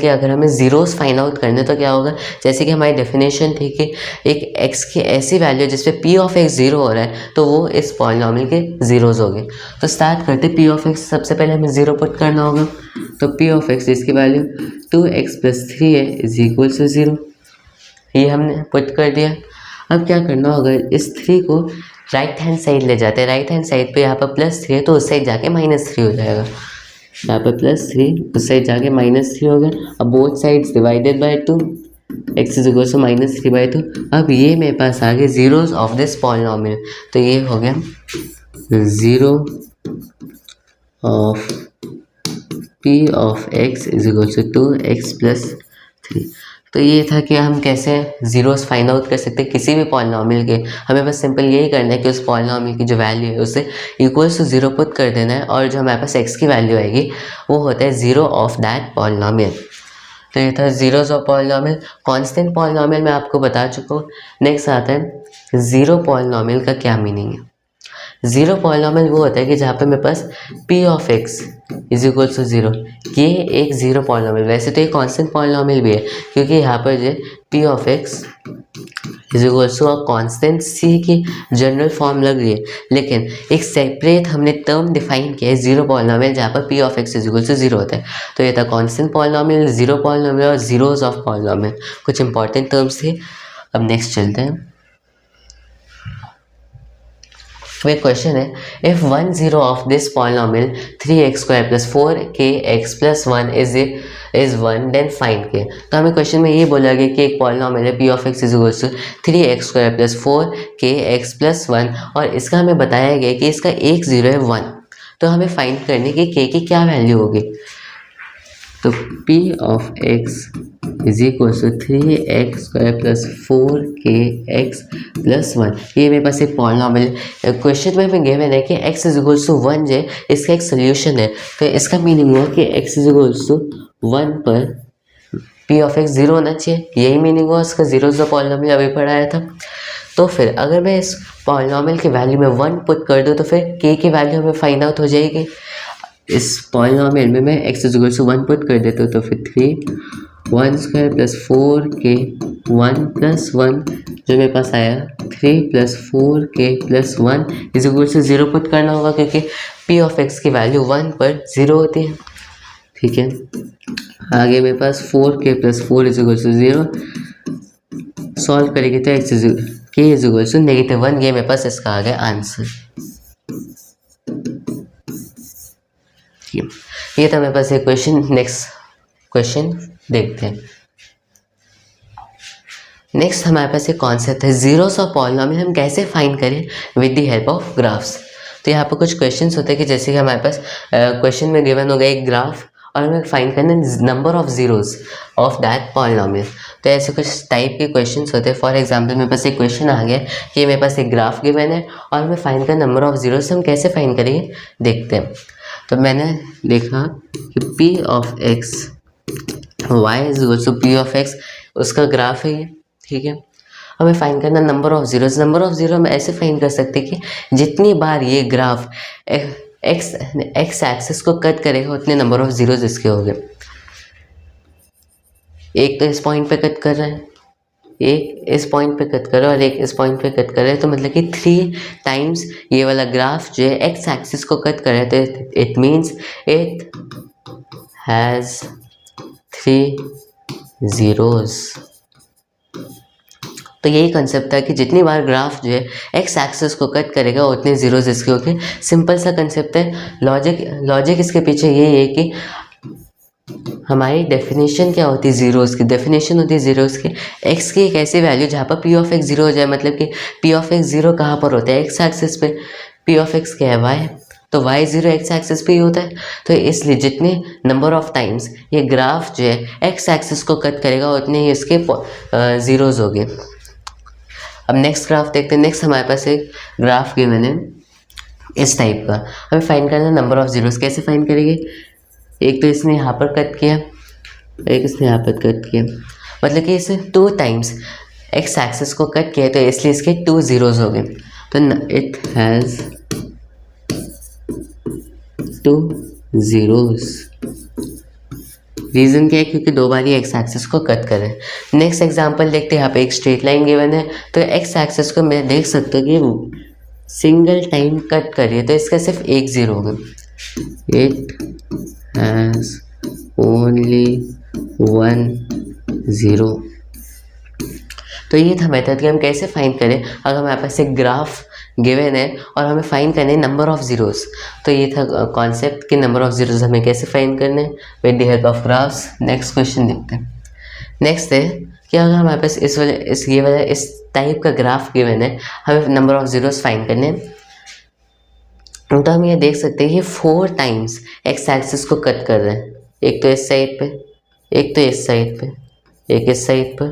अगर हमें ज़ीरोज़ फाइंड आउट करने तो क्या होगा, जैसे कि हमारी डेफिनेशन थी कि एक x की ऐसी वैल्यू जिस पे p ऑफ x ज़ीरो हो रहा है तो वो इस पॉलिनॉमियल के ज़ीरोज़ हो गए। तो स्टार्ट करते p ऑफ x, सबसे पहले हमें ज़ीरो पुट करना होगा, तो p ऑफ x जिसकी वैल्यू 2x+3 है इज इक्वल टू ज़ीरो, ये हमने पुट कर दिया। अब क्या करना होगा, इस 3 को राइट हैंड साइड ले जाते हैं, राइट हैंड साइड पे यहाँ पर +3 है तो उस साइड जाके -3 हो जाएगा, यहाँ पर +3 उस साइड जाके -3 हो गया। अब both sides divided by 2, x is equal to -3/2। अब ये मेरे पास आ गए ज़ीरोज़ ऑफ दिस पॉलिनॉमियल, तो ये हो गया zero of p of x is equal to 2x+3। तो ये था कि हम कैसे ज़ीरोज़ फाइंड आउट कर सकते हैं किसी भी पॉलिनॉमियल के। हमें बस सिंपल यही करना है कि उस पॉलिनॉमियल की जो वैल्यू है उसे इक्वल्स टू ज़ीरो पुट कर देना है, और जो हमारे पास x की वैल्यू आएगी वो होता है ज़ीरो ऑफ दैट पॉलिनॉमियल। तो ये था zeros of polynomial. Constant polynomial मैं आपको बता चुका हूँ। नेक्स्ट आता है ज़ीरो पॉलिनॉमियल का क्या मीनिंग है। ज़ीरो पॉलिनॉमियल वो होता है कि जहाँ पे मेरे पास p of x is equal to zero, ये एक ज़ीरो पॉलिनॉमियल, वैसे तो ये कांस्टेंट पॉलिनॉमियल भी है क्योंकि यहाँ पर जो p of x is equal to a constant c की जनरल फॉर्म लग रही है, लेकिन एक सेपरेट हमने टर्म डिफाइन किया है ज़ीरो पॉलिनॉमियल जहाँ पर p of x is equal to zero होता है। तो ये था कांस्टेंट पॉलिनॉमियल, ज़ीरो पॉलिनॉमियल और ज़ीरोज़ ऑफ पॉलिनॉमियल, कुछ इंपॉर्टेंट टर्म्स थे। अब नेक्स्ट चलते हैं। एक क्वेश्चन है, if one zero of this polynomial 3x² + 4kx + 1 is 1 then find k. तो हमें क्वेश्चन में ये बोला गया कि एक पॉलिनॉमियल है p of x is equal to 3x² + 4kx + 1, और इसका हमें बताया गया कि इसका एक ज़ीरो है 1, तो हमें फाइंड करने की k की क्या वैल्यू होगी। तो p of x is equal to 3x² + 4kx + 1, ये मेरे पास एक पॉलिनॉमियल क्वेश्चन में हमें गिवन है कि x इज इक्वल टू 1 जो इसका एक सोल्यूशन है, तो इसका मीनिंग हुआ कि x इज इक्वल टू 1 पर p ऑफ x ज़ीरो होना चाहिए, यही मीनिंग हुआ उसका। ज़ीरो जो पॉलिनॉमियल अभी पढ़ाया था। तो फिर अगर मैं इस पॉलिनॉमियल की वैल्यू में 1 पुट कर दूँ तो फिर k की वैल्यू हमें फाइंड आउट हो जाएगी। इस पॉलिनॉमियल में मैं x is equal to 1 put कर देता हूँ, तो फिर 3 1² + 4k 1 + 1 जो मेरे पास आया 3 + 4k + 1 is equal to 0 put करना होगा क्योंकि p ऑफ x की वैल्यू 1 पर 0 होती है। ठीक है, आगे मेरे पास 4k + 4 is equal to 0, solve करेंगे तो k इज इक्वल टू -1, ये मेरे पास इसका आ गया आंसर। ये था मेरे पास एक क्वेश्चन। नेक्स्ट क्वेश्चन देखते हैं। नेक्स्ट हमारे पास एक कॉन्सेप्ट है ज़ीरोस ऑफ पॉलिनॉमियल हम कैसे फाइंड करें with the help of graphs. तो यहाँ पर कुछ क्वेश्चंस होते हैं कि जैसे कि हमारे पास क्वेश्चन में गिवन हो गया एक ग्राफ और हमें फाइंड करना है number of zeros of that polynomial. तो ऐसे कुछ टाइप के क्वेश्चंस होते हैं। फॉर एग्जांपल मेरे पास एक क्वेश्चन आ गया कि मेरे पास एक ग्राफ गिवन है और हमें फाइंड करना नंबर ऑफ ज़ीरोज़, हम कैसे फाइंड करेंगे देखते हैं। तो मैंने देखा कि p of x y is equal to p of x, उसका ग्राफ है ये। ठीक है, हमें फाइंड करना number of zeros. Number of zero हम ऐसे फाइंड कर सकते हैं कि जितनी बार ये ग्राफ एक्स एक्सिस को कट करेगा उतने नंबर ऑफ ज़ीरोज़ इसके हो गए। एक तो इस पॉइंट पे कट कर रहा है, एक इस पॉइंट पे कट करो और एक इस पॉइंट पे कट करे, तो मतलब कि 3 टाइम्स ये वाला ग्राफ जो है एक्स एक्सिस को कट करे, तो it means it has 3 zeros। तो यही कंसेप्ट था कि जितनी बार ग्राफ जो है एक्स एक्सिस को कट करेगा उतने जीरोज इसके होंगे। सिंपल सा कंसेप्ट है। लॉजिक इसके पीछे यही है कि हमारी डेफिनेशन क्या होती है जीरोज़ की, डेफिनेशन होती है जीरोज़ की एक्स की एक ऐसी वैल्यू जहाँ पर पी ऑफ एक्स जीरो हो जाए, मतलब कि पी ऑफ एक्स जीरो कहाँ पर होता है, एक्स एक्सिस पे। पी ऑफ एक्स क्या है, वाई, तो वाई जीरो एक्स एक्सिस पे ही होता है। तो इसलिए जितने नंबर ऑफ टाइम्स ये ग्राफ जो है एक्स एक्सिस को कट करेगा उतने ही इसके जीरोज़ हो गए। अब नेक्स्ट ग्राफ देखते हैं। नेक्स्ट हमारे पास एक ग्राफ गिवन है इस टाइप का, हमें फाइंड करना है नंबर ऑफ जीरोज़। कैसे फाइंड करेंगे, एक तो इसने यहाँ पर कट किया, एक इसने यहाँ पर कट किया, मतलब कि इसे 2 टाइम्स एक्स एक्सिस को कट किया, तो इसलिए इसके 2 zeros हो गए। तो इट हैज़ 2 zeros। रीज़न क्या है, क्योंकि 2 बार ही एक्स एक्सिस को कट करें। नेक्स्ट एग्जांपल देखते हैं। यहाँ पे एक स्ट्रेट लाइन गिवन है, तो एक्स एक्सिस को मैं देख सकता हूँ कि सिंगल टाइम कट करिए, तो इसका सिर्फ 1 0 होगा। It has only 1 0। तो ये था मेथड कि हम कैसे फाइंड करें अगर हमारे पास एक ग्राफ गिवन है और हमें फाइंड करने नंबर ऑफ जीरोस। तो ये था कॉन्सेप्ट कि नंबर ऑफ जीरोस हमें कैसे फाइंड करने with the help of graphs. Next question देखते हैं। नेक्स्ट है कि अगर हमारे पास इस टाइप का ग्राफ गिवन है, हमें नंबर ऑफ जीरोस फाइंड करने हैं, तो हम ये देख सकते हैं कि 4 टाइम्स एक्स एक्सिस को कट कर रहे हैं। एक तो इस साइड पे, एक तो इस साइड पे, एक इस साइड पे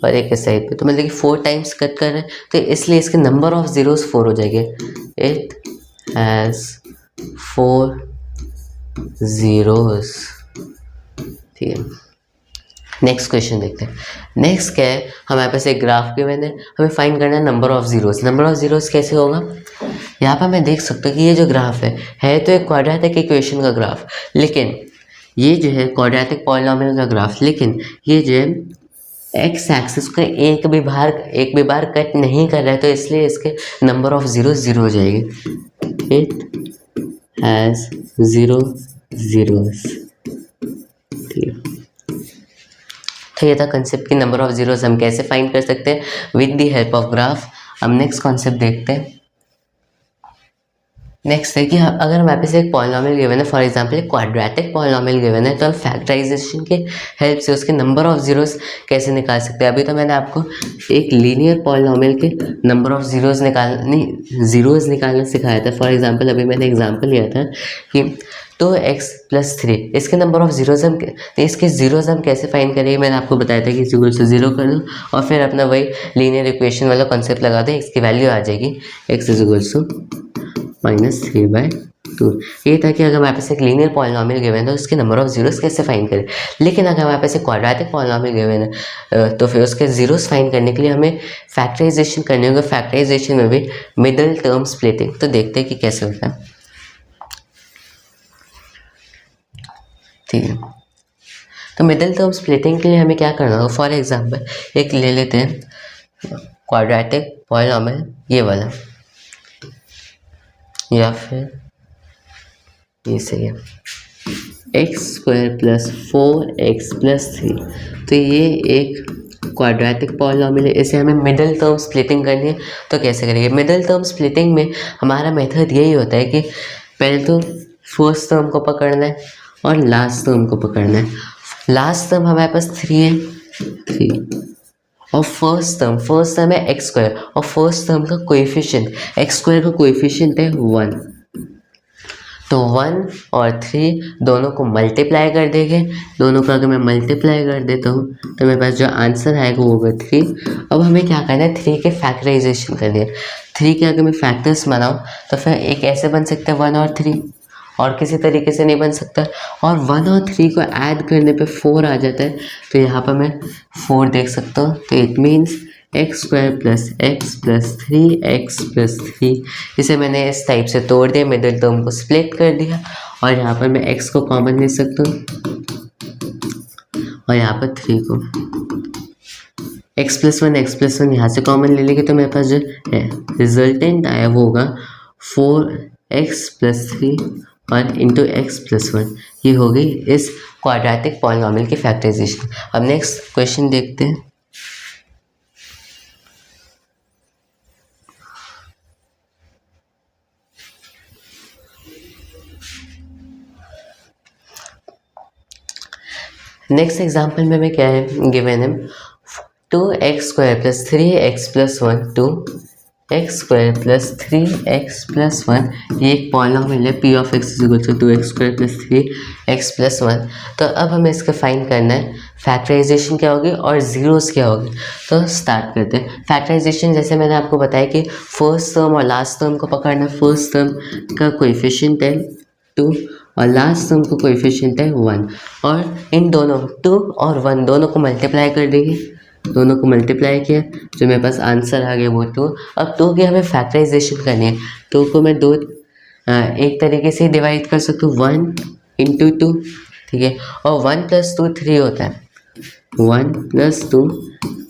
और एक इस साइड पे, तो मतलब कि 4 टाइम्स कट कर रहे हैं, तो इसलिए इसके नंबर ऑफ जीरोस 4 हो जाएंगे। It has 4 zeros। ठीक है, नेक्स्ट क्वेश्चन देखते हैं। नेक्स्ट क्या है, हमारे पास एक ग्राफ गिवन है, हमें फाइंड करना है number of zeros. Number of zeros कैसे होगा, यहाँ पर मैं देख सकता हूँ कि ये जो ग्राफ है तो एक क्वाड्रेटिक इक्वेशन का ग्राफ, लेकिन ये जो है क्वाड्रेटिक पॉलिनॉमियल का ग्राफ, लेकिन ये जो है एक्स एक्सिस को एक भी बार कट नहीं कर रहा है, तो इसलिए इसके नंबर ऑफ जीरो 0 हो जाएगी। It has 0 zeros। ठीक है, तो ये था कंसेप्ट की नंबर ऑफ जीरोस हम कैसे फाइंड कर सकते हैं with the help of graph. हम नेक्स्ट कॉन्सेप्ट देखते हैं। नेक्स्ट है कि अगर हमारे पास एक पॉलिनॉमियल गिवन है, फॉर एग्जांपल एक क्वाड्रेटिक पॉलिनॉमियल गिवन है, तो हम फैक्टराइजेशन के हेल्प से उसके नंबर ऑफ जीरोस कैसे निकाल सकते हैं। अभी तो मैंने आपको एक लीनियर पॉलिनॉमियल के नंबर ऑफ जीरोस निकालना सिखाया था। फॉर एग्जांपल अभी मैंने एग्जांपल लिया था कि 2x + 3, इसके नंबर ऑफ जीरोस इसके जीरोस हम कैसे फाइंड करेंगे। मैंने आपको बताया था कि इक्वल से 0 कर दो और फिर अपना वही लीनियर इक्वेशन वाला कॉन्सेप्ट लगा दो, इसकी वैल्यू आ जाएगी x -3/2। ये था कि अगर हमारे पास एक लीनियर पॉलिनॉमियल गिवन है तो उसके नंबर ऑफ जीरोस कैसे फाइंड करें। लेकिन अगर हमारे पास एक क्वाड्रेटिक पॉलिनॉमियल गिवन है तो फिर उसके जीरोस फाइंड करने के लिए हमें फैक्टराइजेशन करनी होगा। फैक्टराइजेशन में भी मिडल टर्म स्प्लिटिंग, तो देखते हैं कि कैसे होता है। ठीक है, तो मिडल टर्म स्प्लिटिंग के लिए हमें क्या करना होगा। फॉर एग्जांपल एक ले लेते हैं क्वाड्रेटिक पॉलिनॉमियल ये वाला, या फिर ये सही है x² + 4x + 3। तो ये एक क्वाड्रेटिक पॉलिनॉमियल है, इसे हमें मिडल टर्म स्प्लिटिंग करनी है। तो कैसे करेंगे, मिडल टर्म स्प्लिटिंग में हमारा मेथड यही होता है कि पहले तो फर्स्ट टर्म को पकड़ना है और लास्ट टर्म को पकड़ना है। लास्ट टर्म हमारे पास 3 है, 3 और फर्स्ट टर्म है x² और फर्स्ट टर्म का कोएफिशिएंट x² का कोएफिशिएंट है 1। तो 1 और 3 दोनों को मल्टीप्लाई कर देंगे। दोनों को अगर मैं मल्टीप्लाई कर देता हूँ तो मेरे पास जो आंसर आएगा वो होगा 3। अब हमें क्या करना है, 3 के फैक्टराइजेशन करनी है। 3 के अगर मैं फैक्टर्स बनाऊँ तो फिर एक ऐसे बन सकता है 1 और 3, और किसी तरीके से नहीं बन सकता। और 1 और 3 को ऐड करने पे 4 आ जाता है, तो यहाँ पर मैं 4 देख सकता हूँ। तो it means x² + x + 3x + 3। इसे मैंने इस टाइप से तोड़ दिया, मिडिल टर्म को स्प्लिट कर दिया और यहाँ पर मैं x को कॉमन ले सकता हूँ और यहाँ पर 3 को। x+1 यहाँ से कॉमन ले लेंगे तो मेरे पास जो रिजल्टेंट आया वो होगा 4x+3 और इंटू x+1। ये हो गई इस क्वाड्रेटिक पॉलिनॉमियल की फैक्टराइजेशन। अब नेक्स्ट क्वेश्चन देखते हैं। नेक्स्ट एग्जाम्पल में मैं क्या है गिवन है 2x² + 3x+1 2x² + 3x+1 ये एक पॉलिनॉमियल है p of x = 2x² + 3x+1। तो अब हमें इसका फाइंड करना है फैक्टराइजेशन क्या होगी और ज़ीरोस क्या होगी। तो स्टार्ट करते हैं। फैक्टराइजेशन जैसे मैंने आपको बताया कि फर्स्ट टर्म और लास्ट टर्म को पकड़ना। फर्स्ट टर्म का कोएफिशिएंट है 2 और लास्ट टर्म का कोएफिशिएंट है 1 और इन दोनों 2 और 1 दोनों को मल्टीप्लाई कर देंगे। दोनों को मल्टीप्लाई किया जो मेरे पास आंसर आ गया वो 2। अब 2 की हमें फैक्टराइजेशन करनी है। 2 को मैं एक तरीके से डिवाइड कर सकता हूँ 1 × 2, ठीक है। और 1 + 2 3 होता है, 1 + 2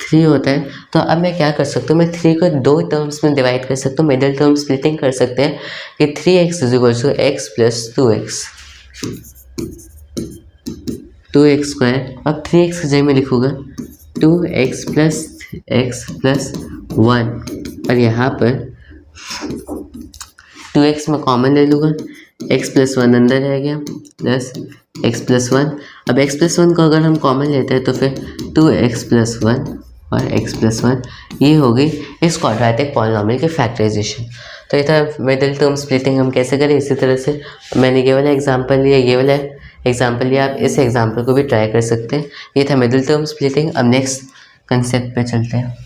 3 होता है। तो अब मैं क्या कर सकता हूँ, मैं 3 को 2 टर्म्स में डिवाइड कर सकता हूँ। मिडिल टर्म स्प्लिटिंग कर सकते हैं कि 3x = x + 2x 2x²। अब 3x की जगह में लिखूँगा 2x + x + 1 और यहाँ पर 2x में कॉमन ले लूँगा, x + 1 अंदर रह गया प्लस x + 1। अब x + 1 को अगर हम कॉमन लेते हैं तो फिर 2x + 1 और x + 1 ये हो गई इस क्वाड्रेटिक पॉलिनॉमियल की फैक्टराइजेशन। तो ये था मिडिल टर्म स्प्लिटिंग हम कैसे करें। इसी तरह से मैंने ये वाला एग्जाम्पल लिया, ये वाला एग्जाम्पल लिया, आप इस एग्जाम्पल को भी ट्राई कर सकते हैं। ये था मिडिल टर्म स्प्लिटिंग। अब नेक्स्ट कंसेप्ट पे चलते हैं।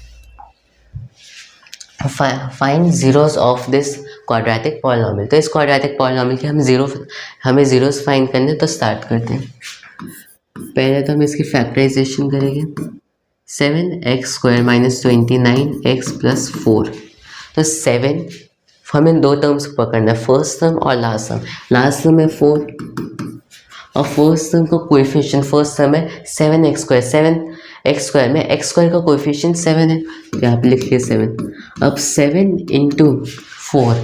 Find zeros of this quadratic polynomial. तो इस क्वाड्रेटिक पॉलिनॉमियल के हमें ज़ीरोस फाइंड करने हैं। तो स्टार्ट करते हैं। पहले तो हम इसकी फैक्टराइजेशन करेंगे 7x² - 29x + 4। तो 7 हमें 2 टर्म्स को पकड़ना है, फर्स्ट टर्म और लास्ट टर्म। लास्ट टर्म है 4 और फर्स्ट टर्म का कोएफिशिएंट फर्स्ट टर्म है 7x²। 7x² में x² का कोएफिशिएंट 7 है, यहाँ पे लिख लिया 7। अब 7 × 4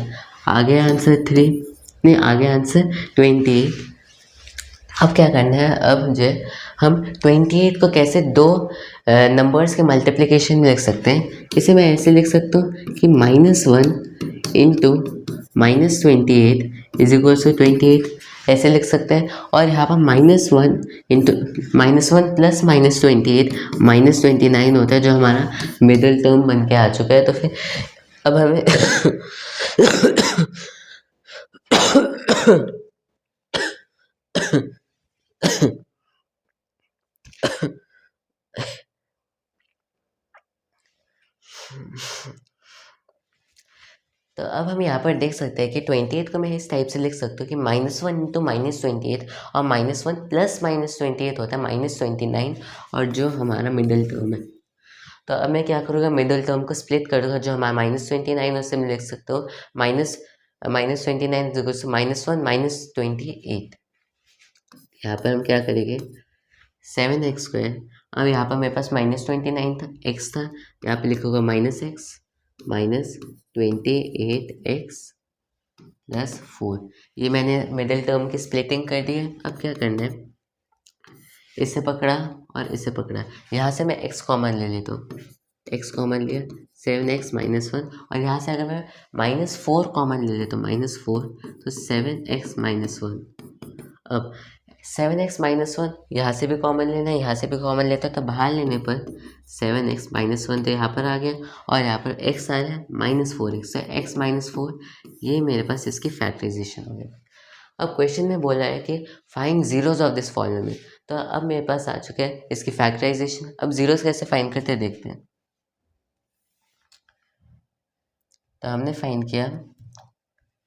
आगे आंसर 3 नहीं, आगे आंसर 28। अब क्या करना है, अब जो हम 28 को कैसे 2 नंबर्स के मल्टीप्लिकेशन में लिख सकते हैं। इसे मैं ऐसे लिख सकता हूँ कि -1 × -28 = 28 ऐसे लिख सकते हैं। और यहाँ पर -1 + -28 -29 होता है जो हमारा मिडिल टर्म बन के आ चुका है। तो फिर अब हमें तो अब हम यहाँ पर देख सकते हैं कि 28 को मैं इस टाइप से लिख सकता हूँ कि -1 × -28 और -1 + -28 होता है -29 और जो हमारा मिडिल टर्म है। तो अब मैं क्या करूँगा, मिडिल टर्म को स्प्लिट करूँगा। जो हमारा -29 उससे मैं लिख सकता हूँ -29 -1 -28। यहाँ पर हम क्या करेंगे 7x²। अब यहाँ पर मेरे पास -29 था, x था, यहाँ पे लिखूँगा -x -28x + 4। ये मैंने मिडिल टर्म की स्प्लिटिंग कर दी है। अब क्या करना है, इसे पकड़ा और इसे पकड़ा, यहाँ से मैं x कॉमन ले लेता हूँ। x कॉमन लिया 7x - 1 और यहाँ से अगर मैं -4 कॉमन ले लेता हूँ -4 तो 7x - 1। अब 7x - 1 यहाँ से भी कॉमन लेना है, यहाँ से भी कॉमन लेता है तो बाहर लेने पर 7x - 1 तो यहाँ पर आ गया और यहाँ पर x आ रहा है -4x। तो x - 4 ये मेरे पास इसकी फैक्टराइजेशन हो गया। अब क्वेश्चन में बोला है कि find zeros of this polynomial. तो अब मेरे पास आ चुका है इसकी फैक्टराइजेशन। अब ज़ीरोस कैसे फाइंड करते हैं देखते हैं। तो हमने फाइंड किया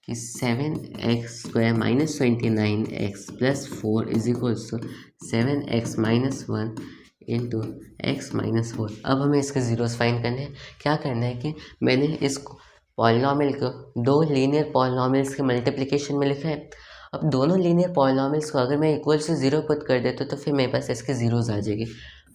कि 7x² - 29x + 4 = 7x - 1 × x - 4। अब हमें इसके ज़ीरोस फाइंड करने हैं। क्या करना है कि मैंने इस पॉलिनॉमियल को 2 लीनियर पॉलिनॉमियल्स के मल्टीप्लिकेशन में लिखा है। अब दोनों लीनियर पॉलिनॉमियल्स को अगर मैं =0 पुट कर देता तो फिर मेरे पास इसके ज़ीरोस आ जाएगी।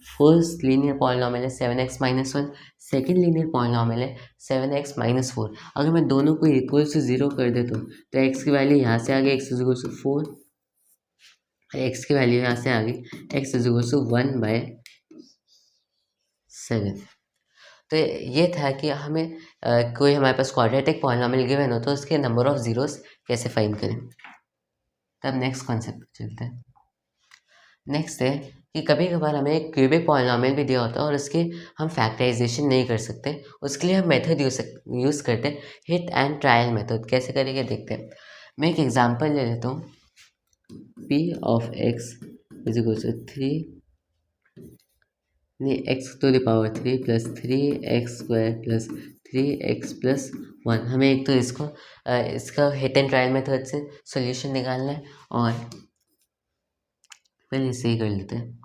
फर्स्ट लीनियर पॉलिनॉमियल है 7x-1, सेकेंड लीनियर पॉलिनॉमियल है 7x-4। अगर मैं दोनों को इक्वल टू 0 कर देता हूँ तो x की वैल्यू यहाँ से आ गई x=4, x की वैल्यू यहाँ से आ गई x=1/7। तो ये था कि हमें कोई हमारे पास क्वाड्रेटिक पॉलिनॉमियल गिवन हो तो उसके नंबर ऑफ ज़ीरोस कैसे फाइंड करें। तब नेक्स्ट कॉन्सेप्ट पे चलते हैं। नेक्स्ट है कि कभी कभार हमें एक क्यूबिक पॉलिनॉमियल भी दिया होता है और उसकी हम फैक्टराइजेशन नहीं कर सकते, उसके लिए हम मेथड यूज़ करते हैं, हिट एंड ट्रायल मेथड। कैसे करेंगे देखते हैं। मैं एक एग्जांपल ले लेता हूँ। p of x is equal to 3 नहीं x⁻³ plus 3x² plus 3x plus 1। हमें एक तो इसका हिट एंड ट्रायल मेथड से सॉल्यूशन निकालना है और पहले इसे ही कर लेते हैं।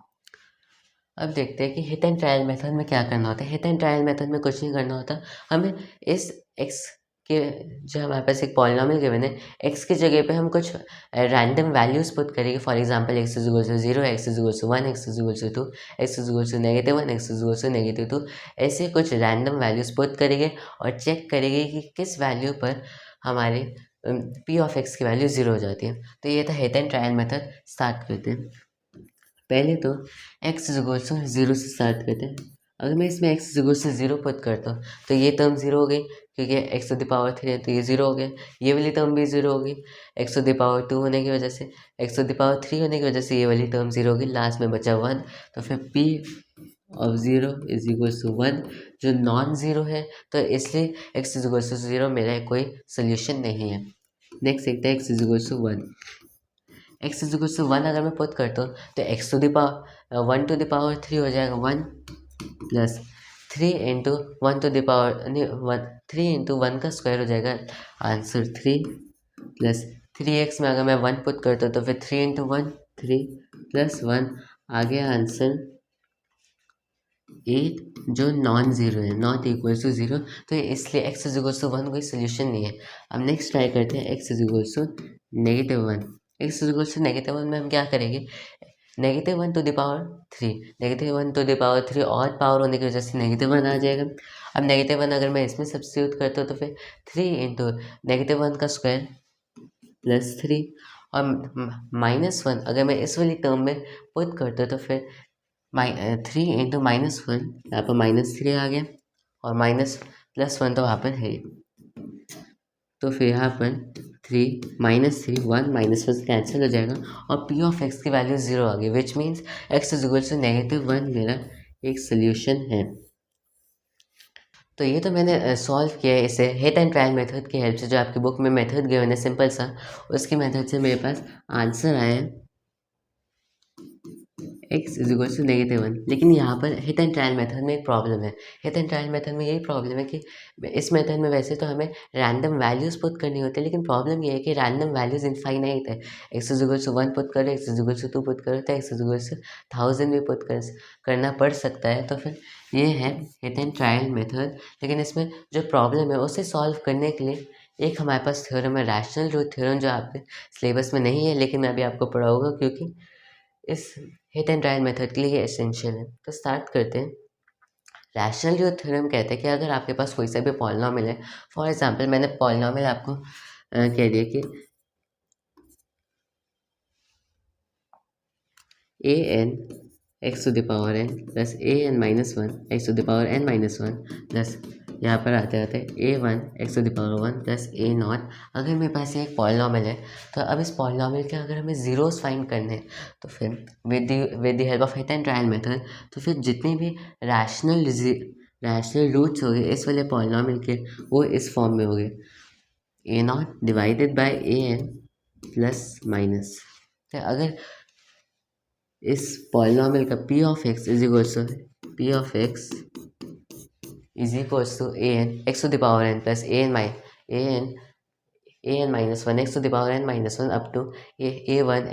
अब देखते हैं कि हिट एंड ट्रायल मेथड में क्या करना होता है। हिट एंड ट्रायल मेथड में कुछ नहीं करना होता, हमें इस x के जो हमारे पास एक पॉलिनॉमियल गिवन है, x की जगह पे हम कुछ रैंडम वैल्यूज पुट करेंगे। For example x=0, x=1, x=2, x=-1, x=-2, ऐसे कुछ रैंडम वैल्यूज पुट करेंगे और चेक करेंगे कि किस वैल्यू पर हमारे p ऑफ x की वैल्यू 0 हो जाती है। तो ये था hit and trial method. Start करते हैं। पहले तो x=0 से स्टार्ट करते हैं। अगर मैं इसमें x=0 पुट करता हूँ तो ये टर्म 0 हो गई, क्योंकि x⁻³ है तो ये 0 हो गया। ये वाली टर्म भी 0 हो गई x⁻² होने की वजह से। x⁻³ होने की वजह से ये वाली टर्म 0 हो गई। लास्ट में बचा 1। तो फिर p of 0 is equal to 1, जो नॉन ज़ीरो है, तो इसलिए x=0 मेरा कोई सोल्यूशन नहीं है। नेक्स्ट देखते हैं x=1। x=1 अगर मैं पुट करता हूँ तो 1 टू द पावर 3 हो जाएगा 1 प्लस 3 इंटू 1 का स्क्वायर हो जाएगा आंसर 3 प्लस 3x में अगर मैं 1 पुट करता हूँ तो फिर 3 इंटू 1 3 प्लस 1 आ गया आंसर 8, जो नॉन ज़ीरो है, नॉट इक्वल टू 0। तो इसलिए x=1 कोई सोल्यूशन नहीं है। अब नेक्स्ट ट्राई करते हैं x=-1। x=-1 में हम क्या करेंगे, -1 to the power 3, -1 to the power 3 और पावर होने की वजह से -1 आ जाएगा। अब -1 अगर मैं इसमें सब्स्टिट्यूट करता हूँ तो फिर 3 इंटू -1 का स्क्वायर प्लस 3 और -1 अगर मैं इस वाली टर्म में पुट करता हूँ तो फिर 3 इंटू -1, यहाँ पर -3 आ गया और +1 तो वहाँ पर है। तो फिर यहाँ पर 3 -3 1 -1 कैंसिल हो जाएगा और p ऑफ x की वैल्यू 0 आ गई, विच मीन्स x=-1 मेरा एक सोल्यूशन है। तो ये तो मैंने सॉल्व किया है इसे हिट एंड ट्रायल मेथड की हेल्प से। जो आपकी बुक में मेथड गिवन है सिंपल सा, उसकी मेथड से मेरे पास आंसर आया है x=-1। लेकिन यहाँ पर हिट एंड ट्रायल मेथड में एक प्रॉब्लम है। हिट एंड ट्रायल मेथड में यही प्रॉब्लम है कि इस मेथड में वैसे तो हमें रैंडम वैल्यूज़ पुट करनी होती है, लेकिन प्रॉब्लम ये है कि रैंडम वैल्यूज़ इनफाइनाइट है। x=1 पुट करो, x=2 पुट करो तो x=1000 भी पुट करना पड़ सकता है। तो फिर ये है हिट एंड ट्रायल मेथड। लेकिन इसमें जो प्रॉब्लम है उसे सॉल्व करने के लिए एक हमारे पास थ्योरम है, रैशनल रूट थ्योरम, जो आपके सिलेबस में नहीं है लेकिन मैं अभी आपको पढ़ाऊँगा क्योंकि इस हिट एंड ट्रायल मेथड के लिए ये एसेंशियल है। तो स्टार्ट करते हैं। रैशनल रूट थ्योरम कहते हैं कि अगर आपके पास कोई सा भी पॉलिनॉमियल है, फॉर एग्जांपल मैंने पॉलिनॉमियल आपको कह दिया कि an x⁻n plus an-1 x⁻n-1 plus यहाँ पर आते आते a1 x⁻1 प्लस a0। अगर मेरे पास ये एक पॉलिनॉमियल है तो अब इस पॉलिनॉमियल के अगर हमें ज़ीरोस फाइंड करने हैं तो फिर with the help of hit and trial method, तो फिर जितने भी रैशनल रूट्स हो गए इस वाले पॉलिनॉमियल के, वो इस फॉर्म में हो गए a0 divided by an plus minus. तो अगर इस पॉलिनॉमियल का p of x is equals to an x⁻n plus an-1 x⁻n-1 up to a1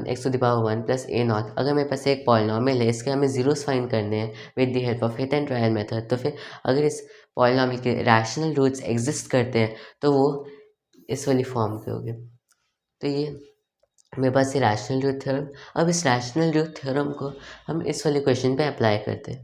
x⁻1 plus a0। अगर मेरे पास एक पॉलिनॉमियल है, इसके हमें ज़ीरोस फाइंड करने हैं with the help of hit and trial method, तो फिर अगर इस पॉलिनॉमियल के रैशनल रूट्स एग्जिस्ट करते हैं तो वो इस वाली फॉर्म के हो गए। तो ये मेरे पास ये रैशनल ट्रूथ थ्योरम। अब इस रैशनल ट्रूथ थ्योरम को हम इस वाले क्वेश्चन पे अप्लाई करते हैं।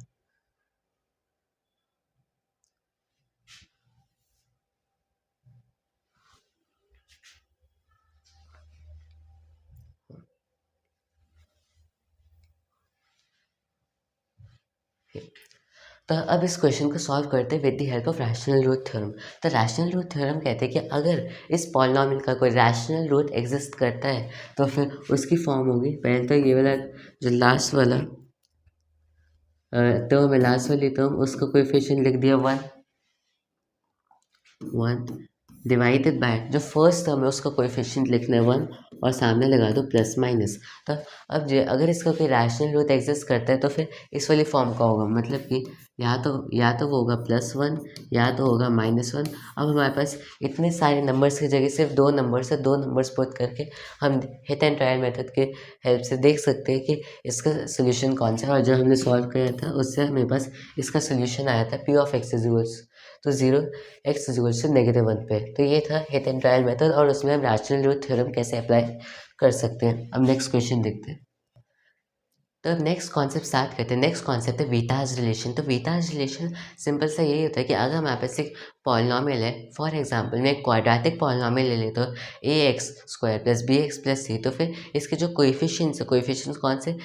तो अब इस क्वेश्चन को सॉल्व करते हैं with the help of rational root theorem. तो रैशनल रूट थ्योरम कहते हैं कि अगर इस पॉलिनॉमियल का कोई रैशनल रूट एग्जिस्ट करता है तो फिर उसकी फॉर्म होगी, पहले तो ये वाला जो लास्ट वाला टर्म है, लास्ट वाली टर्म, उसका कोएफिशिएंट लिख दिया 1 डिवाइडेड बाय जो फर्स्ट टर्म है उसका कोएफिशिएंट लिखना है 1 और सामने लगा दो प्लस माइनस। तो अब जो अगर इसका कोई रैशनल रूट एग्जिस्ट करता है तो फिर इस वाली फॉर्म का होगा, मतलब कि या तो वो होगा +1 या तो होगा -1। अब हमारे पास इतने सारे नंबर्स की जगह सिर्फ 2 नंबर्स है, 2 नंबर्स पुट करके हम हिट एंड ट्रायल मेथड के हेल्प से देख सकते हैं कि इसका सोल्यूशन कौन सा है। और जब हमने सॉल्व किया था उससे हमारे पास इसका सोल्यूशन आया था P ऑफ x इक्वल्स तो 0x इक्वल्स टू -1 पे। तो ये था हिट एंड ट्रायल मेथड और उसमें हम रैशनल रूट थ्योरम कैसे अप्लाई कर सकते हैं। अब नेक्स्ट क्वेश्चन देखते हैं। तो अब नेक्स्ट कॉन्सेप्ट स्टार्ट करते हैं। नेक्स्ट कॉन्सेप्ट है वीटाज रिलेशन। तो वीटाज रिलेशन सिंपल सा यही होता है कि अगर हमारे पास एक पॉलिनॉमियल है, फॉर एग्जांपल मैं एक क्वाड्रेटिक पॉलिनॉमियल ले लेता हूँ ax² + bx + c, तो फिर इसके जो कोएफिशिएंट्स कौन से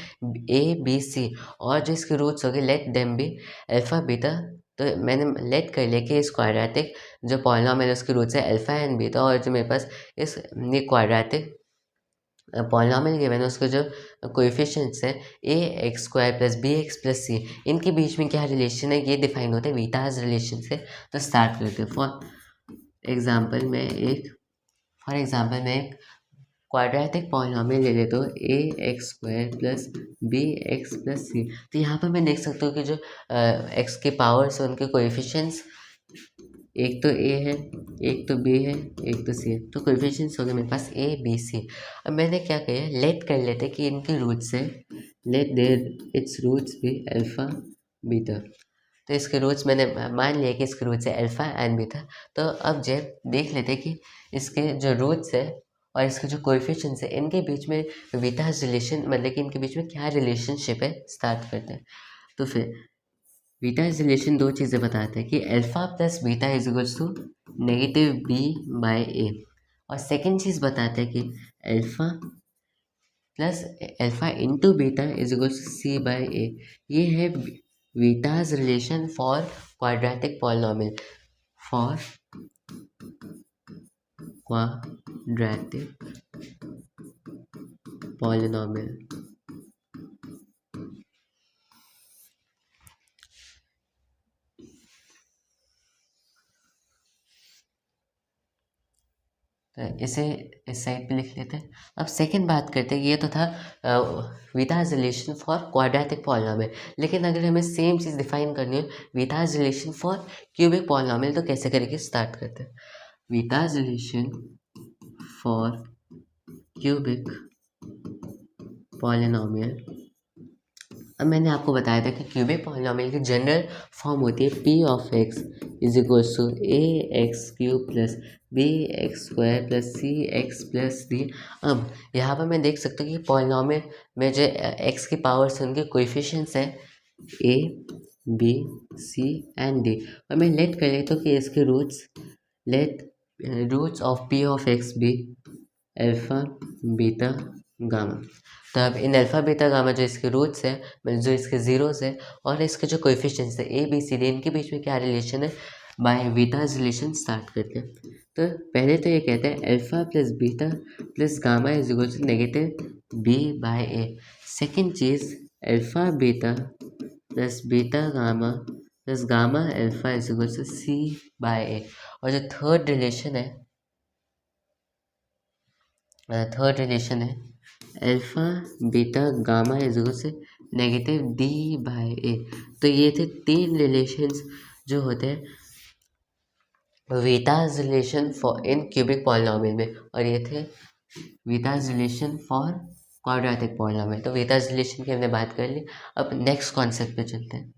a b c और जो इसके रूट्स हो गए let them be alpha beta. तो मैंने लेट कर लिया कि इस क्वाड्रेटिक जो पॉलिनॉमियल है उसके रूट्स है अल्फा एंड बीटा, और जो मेरे पास इस ये क्वाड्रेटिक पॉलिनॉमियल गिवन है उसके जो कोएफिशिएंट्स हैं ax² + bx + c, इनके बीच में क्या रिलेशन है ये डिफाइन होता है वीटाज रिलेशन से। तो स्टार्ट करते हैं। फॉर एग्जांपल मैं एक क्वाड्रेटिक पॉलिनॉमियल ले लेता हूँ ax² + bx + c। तो यहाँ पर मैं देख सकता हूँ कि जो x के पावर्स हैं उनके कोएफिशिएंट्स एक तो a है, एक तो b है, एक तो c है। तो कोएफिशिएंट्स हो गए मेरे पास a b c। अब मैंने क्या किया, लेट कर लेते कि इनके रूट्स है, लेट देयर इट्स रूट्स भी अल्फा बीटा। तो इसके रूट्स मैंने मान लिया कि इसके रूट्स है अल्फा एंड बीटा। तो अब जब देख लेते कि इसके जो रूट्स है और इसके जो कोएफिशिएंट्स है इनके बीच में बीटाज रिलेशन, मतलब कि इनके बीच में क्या रिलेशनशिप है, स्टार्ट करते हैं। तो फिर बीटाज रिलेशन दो चीज़ें बताते हैं कि alpha + beta equals to -b/a, और सेकेंड चीज़ बताते हैं कि alpha into beta equals to c/a। ये है Vieta's relation for quadratic polynomial, for quadratic polynomial. तो इसे इस साइड पे लिख लेते हैं। अब सेकंड बात करते हैं, ये तो था Vieta's relation for quadratic polynomial, लेकिन अगर हमें सेम चीज़ डिफाइन करनी है Vieta's relation for cubic polynomial तो कैसे करेंगे, स्टार्ट करते हैं। Vieta's relation for cubic polynomial. अब मैंने आपको बताया था कि क्यूबिक पॉलिनॉमियल की जनरल फॉर्म होती है P of x equals to ax³ + bx² + cx + d। अब यहाँ पर मैं देख सकता हूँ कि पॉलिनॉमियल में जो x की पावर्स हैं उनके कोएफिशिएंट्स हैं a b c and d, और मैं लेट कर लेता हूँ कि इसके roots of P of x भी अल्फा बीटा गामा। तो अब इन अल्फा बीटा गामा जो इसके रूट्स है, मतलब जो इसके जीरोस है और इसके जो कोएफिशिएंट्स है ए बी सी डी, इनके बीच में क्या रिलेशन है, बाय बीटाज रिलेशन स्टार्ट करते हैं। तो पहले तो ये कहते हैं alpha + beta + gamma equals to -b/a। Second चीज़ alpha beta + beta gamma + gamma alpha equals to c/a। और जो थर्ड रिलेशन है अल्फा बीटा गामा इक्वल से -d/a। तो ये थे 3 रिलेशंस जो होते हैं Vieta's relation for in cubic polynomial में, और ये थे Vieta's relation for quadratic polynomial. तो वीटाज रिलेशन की हमने बात कर ली। अब नेक्स्ट कॉन्सेप्ट पे चलते हैं।